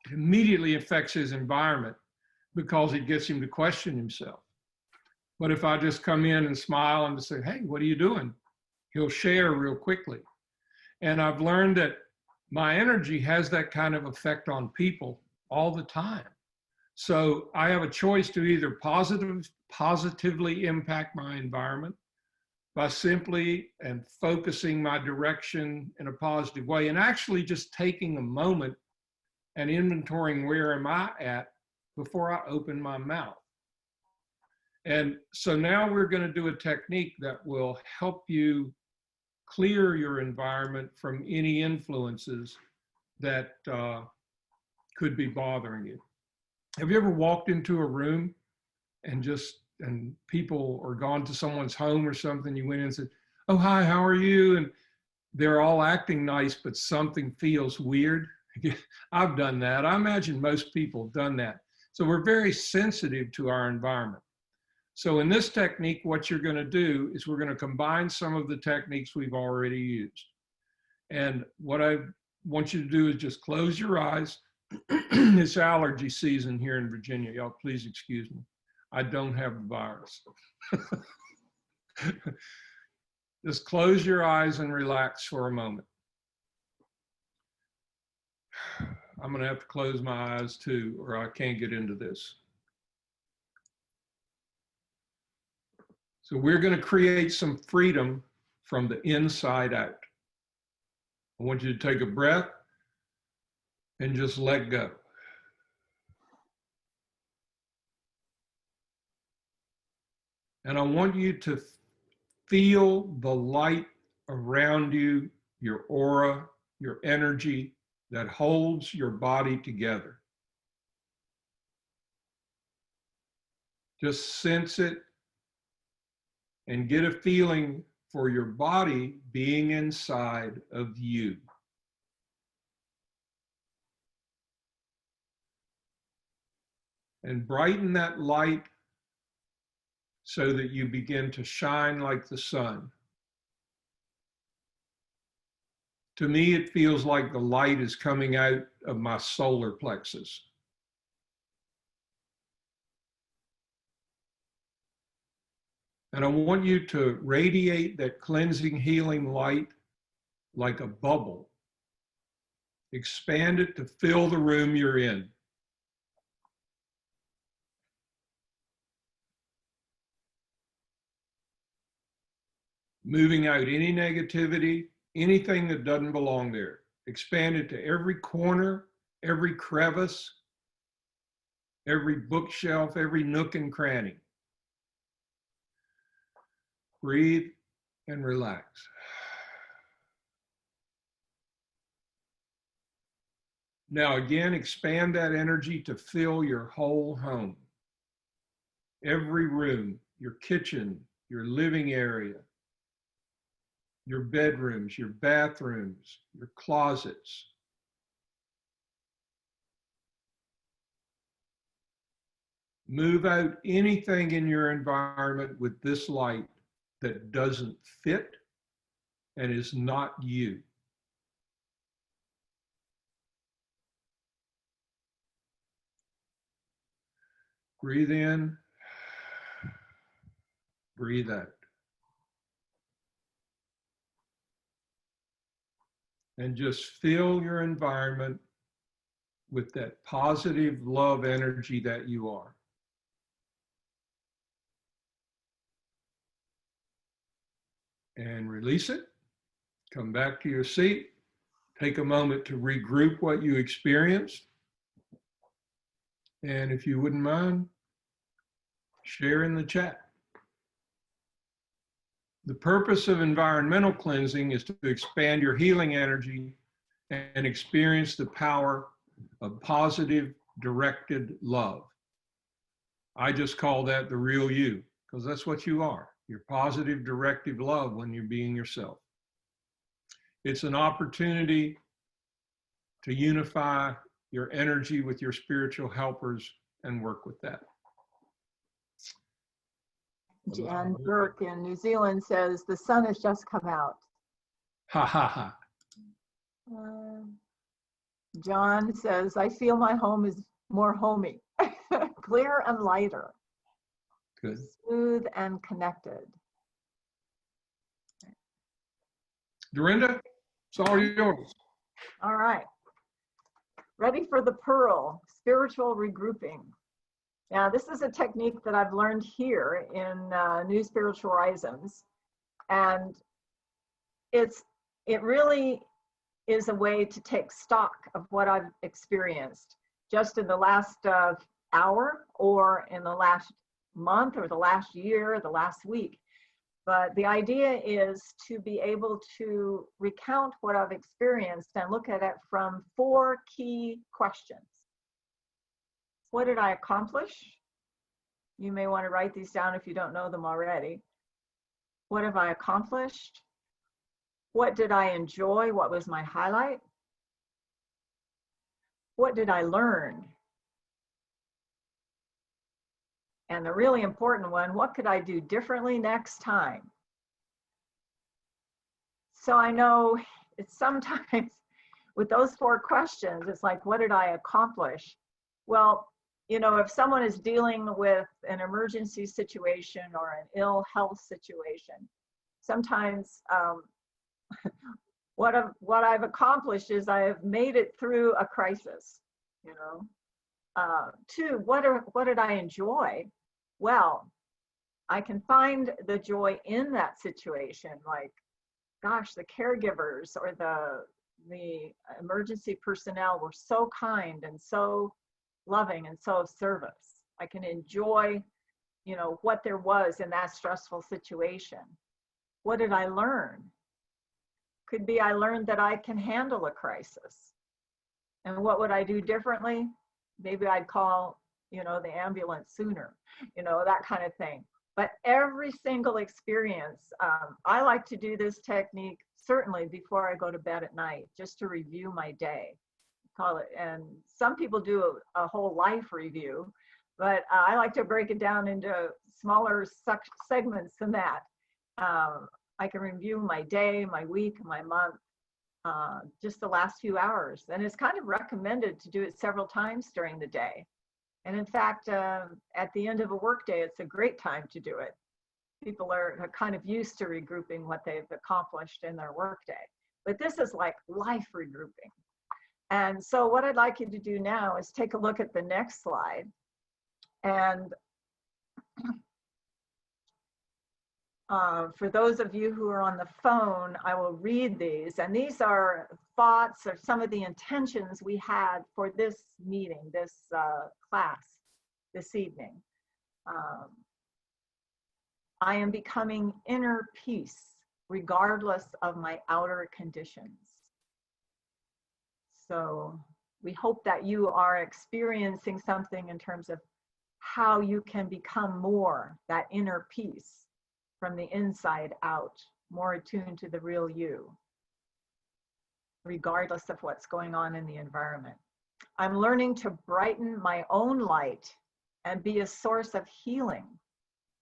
It immediately affects his environment because it gets him to question himself. But if I just come in and smile and say, hey, what are you doing? He'll share real quickly. And I've learned that my energy has that kind of effect on people all the time. So I have a choice to either positively impact my environment by simply and focusing my direction in a positive way and actually just taking a moment and inventorying where am I at before I open my mouth. And so now we're going to do a technique that will help you clear your environment from any influences that could be bothering you. Have you ever walked into a room and people or gone to someone's home or something, you went in and said, oh, hi, how are you? And they're all acting nice, but something feels weird. I've done that. I imagine most people have done that. So we're very sensitive to our environment. So in this technique, what you're going to do is we're going to combine some of the techniques we've already used. And what I want you to do is just close your eyes. It's allergy season here in Virginia. Y'all, please excuse me. I don't have the virus. Just close your eyes and relax for a moment. I'm going to have to close my eyes too, or I can't get into this. So we're going to create some freedom from the inside out. I want you to take a breath and just let go. And I want you to feel the light around you, your aura, your energy that holds your body together. Just sense it and get a feeling for your body being inside of you. And brighten that light so that you begin to shine like the sun. To me, it feels like the light is coming out of my solar plexus. And I want you to radiate that cleansing, healing light like a bubble. Expand it to fill the room you're in. Moving out any negativity, anything that doesn't belong there. Expand it to every corner, every crevice, every bookshelf, every nook and cranny. Breathe and relax. Now again, expand that energy to fill your whole home. Every room, your kitchen, your living area, your bedrooms, your bathrooms, your closets. Move out anything in your environment with this light that doesn't fit and is not you. Breathe in, breathe out. And just fill your environment with that positive love energy that you are. And release it. Come back to your seat. Take a moment to regroup what you experienced. And if you wouldn't mind, share in the chat. The purpose of environmental cleansing is to expand your healing energy and experience the power of positive directed love. I just call that the real you, because that's what you are. You're positive directive love when you're being yourself. It's an opportunity to unify your energy with your spiritual helpers and work with that. Jan Burke in New Zealand says, the sun has just come out. Ha ha ha. John says, I feel my home is more homey, clear and lighter, Good. smooth and connected. Dorinda, it's all yours. All right. Ready for the pearl, spiritual regrouping. Now, this is a technique that I've learned here in New Spiritual Horizons. And it really is a way to take stock of what I've experienced just in the last hour or in the last month or the last year, the last week. But the idea is to be able to recount what I've experienced and look at it from 4 key questions. What did I accomplish? You may want to write these down if you don't know them already. What have I accomplished? What did I enjoy? What was my highlight? What did I learn? And the really important one, what could I do differently next time? So I know it's sometimes with those 4 questions, it's like, what did I accomplish? Well, you know, if someone is dealing with an emergency situation or an ill health situation, sometimes what I've accomplished is I have made it through a crisis, you know. 2, what did I enjoy? Well, I can find the joy in that situation, like, gosh, the caregivers or the emergency personnel were so kind and so loving and so of service. I can enjoy, you know, what there was in that stressful situation. What did I learn? Could be I learned that I can handle a crisis. And what would I do differently? Maybe I'd call, you know, the ambulance sooner, you know, that kind of thing. But every single experience, I like to do this technique certainly before I go to bed at night, just to review my day. Call it, and some people do a whole life review, but I like to break it down into smaller segments than that. I can review my day, my week, my month, just the last few hours. And it's kind of recommended to do it several times during the day. And in fact, at the end of a workday, it's a great time to do it. People are kind of used to regrouping what they've accomplished in their workday. But this is like life regrouping. And so what I'd like you to do now is take a look at the next slide. And for those of you who are on the phone, I will read these. And these are thoughts or some of the intentions we had for this meeting, this class this evening. I am becoming inner peace regardless of my outer conditions. So we hope that you are experiencing something in terms of how you can become more that inner peace from the inside out, more attuned to the real you, regardless of what's going on in the environment. I'm learning to brighten my own light and be a source of healing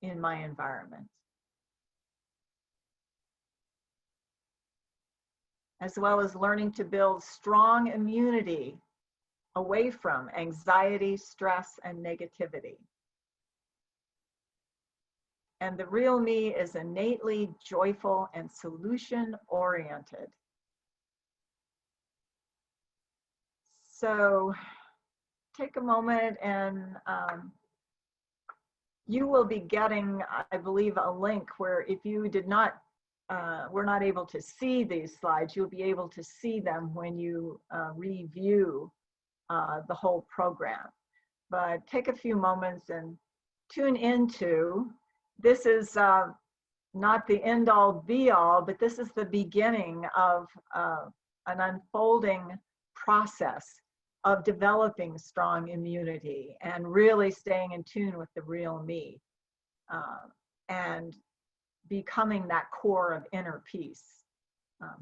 in my environment, as well as learning to build strong immunity away from anxiety, stress, and negativity. And the real me is innately joyful and solution-oriented. So take a moment and you will be getting, I believe, a link where if you did not, were not able to see these slides, you'll be able to see them when you review the whole program. But take a few moments and tune into, this is not the end all be all, but this is the beginning of an unfolding process of developing strong immunity and really staying in tune with the real me and becoming that core of inner peace,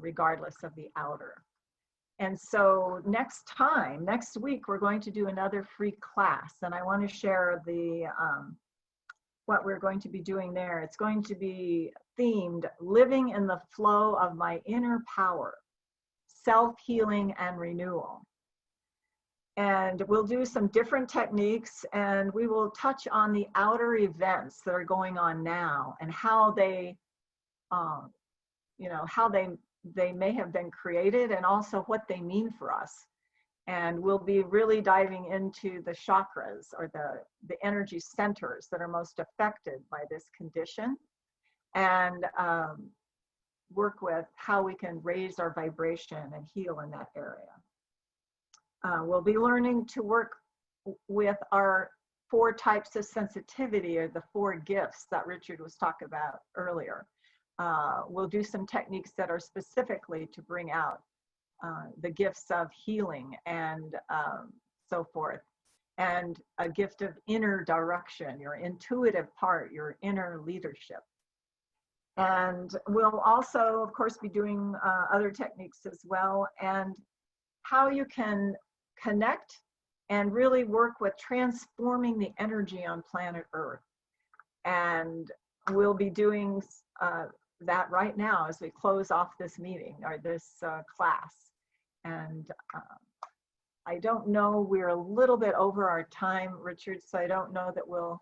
regardless of the outer. And so next week, we're going to do another free class. And I want to share the what we're going to be doing there. It's going to be themed, Living in the Flow of My Inner Power, Self-Healing and Renewal. And we'll do some different techniques, and we will touch on the outer events that are going on now and how they, how they may have been created and also what they mean for us. And we'll be really diving into the chakras or the energy centers that are most affected by this condition, and work with how we can raise our vibration and heal in that area. We'll be learning to work with our 4 types of sensitivity, or the 4 gifts that Richard was talking about earlier. We'll do some techniques that are specifically to bring out the gifts of healing and so forth, and a gift of inner direction, your intuitive part, your inner leadership. And we'll also, of course, be doing other techniques as well, and how you can connect and really work with transforming the energy on planet Earth. And we'll be doing that right now as we close off this meeting or this class. And I don't know, we're a little bit over our time, Richard, so I don't know that we'll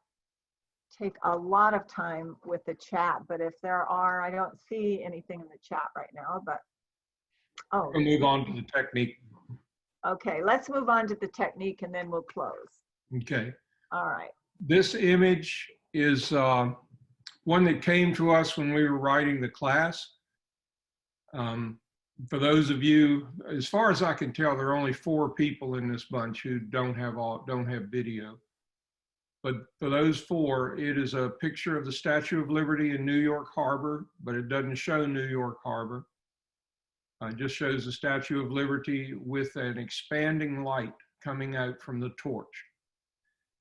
take a lot of time with the chat, but if there are, I don't see anything in the chat right now, but, oh. We'll move on to the technique. Okay, let's move on to the technique and then we'll close. Okay. All right. This image is one that came to us when we were writing the class. For those of you, as far as I can tell, there are only 4 people in this bunch who don't have video. But for those 4, it is a picture of the Statue of Liberty in New York Harbor, but it doesn't show New York Harbor. It just shows the Statue of Liberty with an expanding light coming out from the torch.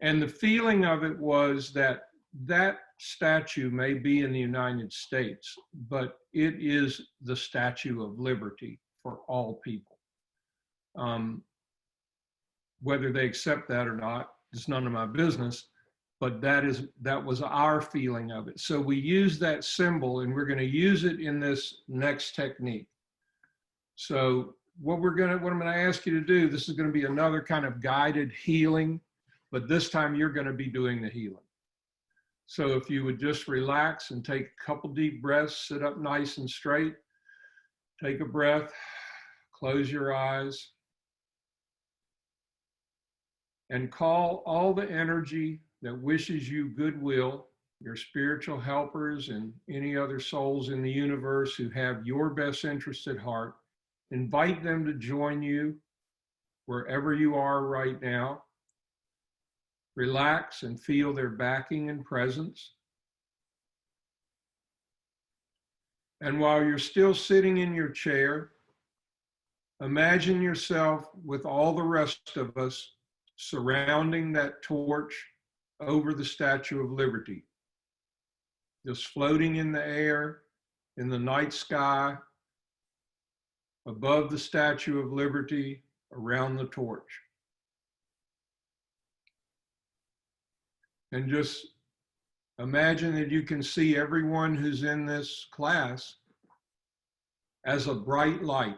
And the feeling of it was that that statue may be in the United States, but it is the Statue of Liberty for all people. Whether they accept that or not, it's none of my business, but that was our feeling of it. So we use that symbol, and we're going to use it in this next technique. So what I'm going to ask you to do, this is going to be another kind of guided healing, but this time you're going to be doing the healing. So if you would just relax and take a couple deep breaths, sit up nice and straight, take a breath, close your eyes, and call all the energy that wishes you goodwill, your spiritual helpers and any other souls in the universe who have your best interest at heart. Invite them to join you wherever you are right now. Relax and feel their backing and presence. And while you're still sitting in your chair, imagine yourself with all the rest of us surrounding that torch over the Statue of Liberty, just floating in the air, in the night sky, above the Statue of Liberty, around the torch. And just imagine that you can see everyone who's in this class as a bright light,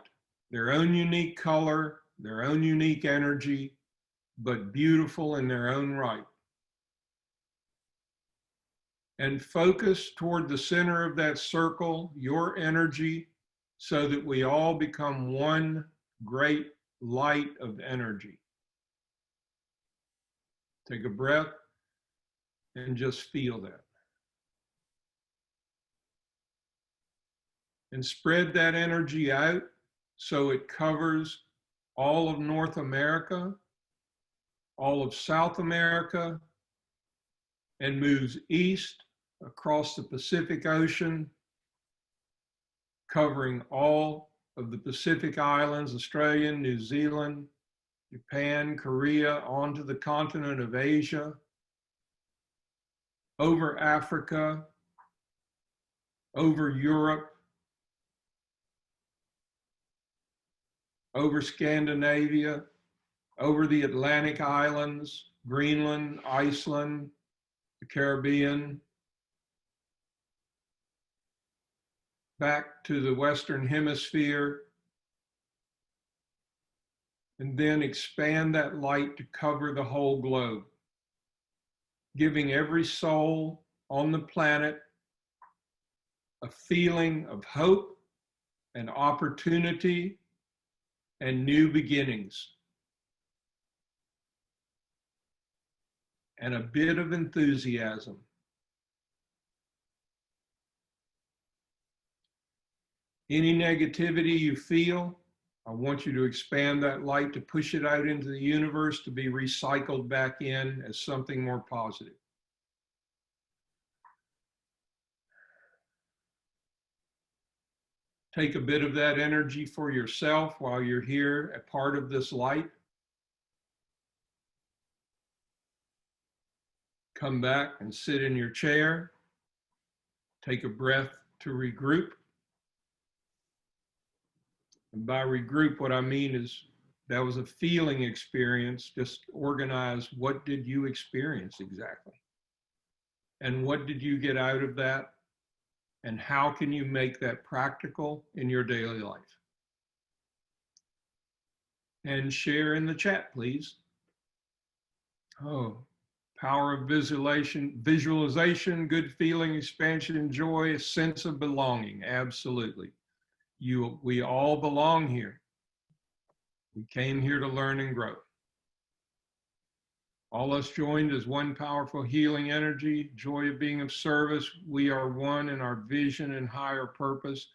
their own unique color, their own unique energy, but beautiful in their own right. And focus toward the center of that circle, your energy, so that we all become one great light of energy. Take a breath and just feel that. And spread that energy out so it covers all of North America, all of South America, and moves east across the Pacific Ocean, covering all of the Pacific Islands, Australia, New Zealand, Japan, Korea, onto the continent of Asia, over Africa, over Europe, over Scandinavia, over the Atlantic Islands, Greenland, Iceland, the Caribbean, back to the Western Hemisphere, and then expand that light to cover the whole globe, giving every soul on the planet a feeling of hope and opportunity and new beginnings, and a bit of enthusiasm. Any negativity you feel, I want you to expand that light to push it out into the universe to be recycled back in as something more positive. Take a bit of that energy for yourself while you're here, a part of this light. Come back and sit in your chair. Take a breath to regroup. And by regroup, what I mean is that was a feeling experience. Just organize, what did you experience exactly? And what did you get out of that? And how can you make that practical in your daily life? And share in the chat, please. Oh, power of visualization, good feeling, expansion, joy, a sense of belonging. Absolutely. We all belong here. We came here to learn and grow. All us joined as one powerful healing energy, joy of being of service. We are one in our vision and higher purpose.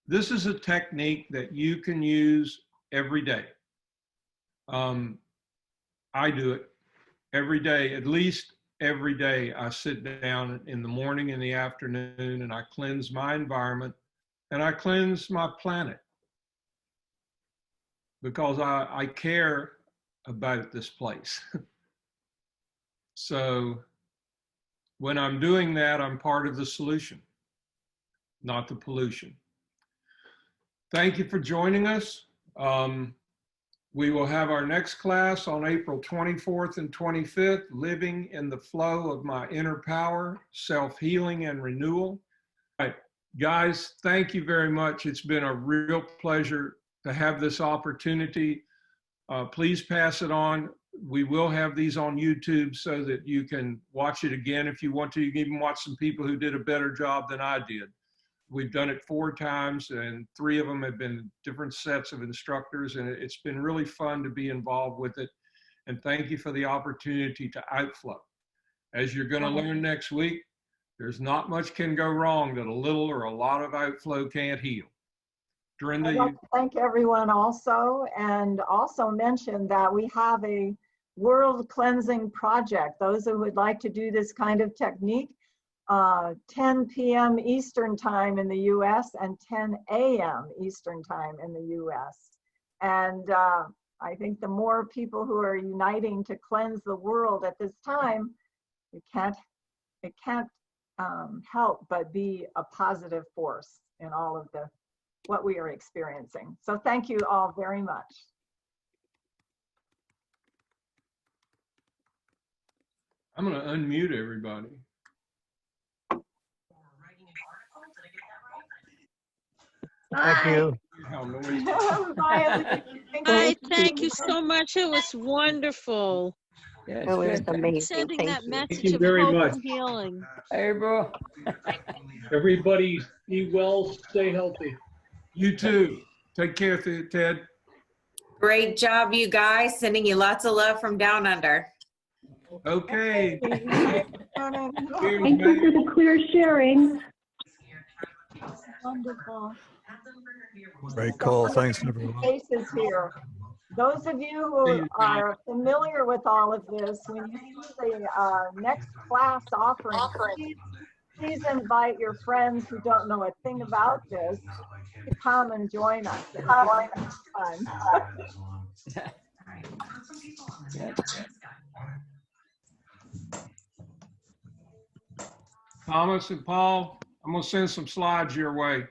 This is a technique that you can use every day. I do it every day, at least every day. I sit down in the morning and the afternoon and I cleanse my environment and I cleanse my planet because I care about this place. So When I'm doing that, I'm part of the solution, not the pollution. Thank you for joining us. We will have our next class on April 24th and 25th, Living in the Flow of My Inner Power, Self-Healing and Renewal. All right, guys, thank you very much. It's been a real pleasure to have this opportunity. Please pass it on. We will have these on YouTube so that you can watch it again if you want to. You can even watch some people who did a better job than I did. We've done it 4 times, and 3 of them have been different sets of instructors, and it's been really fun to be involved with it. And thank you for the opportunity to outflow. As you're going to learn next week, there's not much can go wrong that a little or a lot of outflow can't heal. During I'd the like to thank everyone also, and also mention that we have a world cleansing project. Those who would like to do this kind of technique, 10 p.m. Eastern time in the US and 10 a.m. Eastern time in the US. And I think the more people who are uniting to cleanse the world at this time, it can't help but be a positive force in all of what we are experiencing. So thank you all very much. I'm going to unmute everybody. Thank you. How noisy. Bye. Hi, thank you so much. It was wonderful. Yeah, It was it's good. amazing. Sending Thank that you. message you of very hope much. and healing. Hey, bro. Everybody be well, stay healthy. You too. Take care, Ted. Great job, you guys. Sending you lots of love from down under. Okay. Cheers, Thank you man. for the clear sharing. Wonderful. Very cool. Thanks, everyone. Faces here. Those of you who are familiar with all of this, when you see the next class offering, please invite your friends who don't know a thing about this to come and join us. It's fun. Thomas and Paul, I'm going to send some slides your way.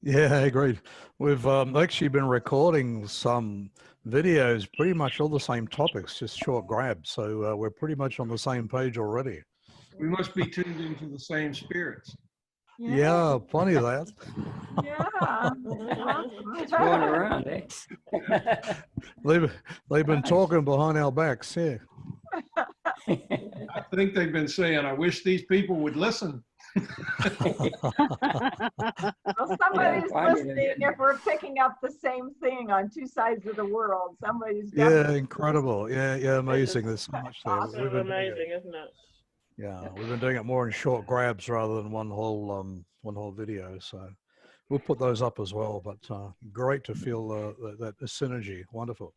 Yeah, agreed. We've actually been recording some videos, pretty much all the same topics, just short grabs. So we're pretty much on the same page already. We must be tuned into the same spirits. Yeah, plenty of that. Yeah. It's going around, eh? They've been talking behind our backs. Yeah. I think they've been saying, I wish these people would listen. Well, somebody's listening if we're picking up the same thing on 2 sides of the world. Somebody's Yeah, definitely incredible. Yeah, amazing. There's so much there. Awesome. We've been doing Amazing, isn't it? Yeah, we've been doing it more in short grabs rather than one whole video. So we'll put those up as well. But great to feel that synergy. Wonderful.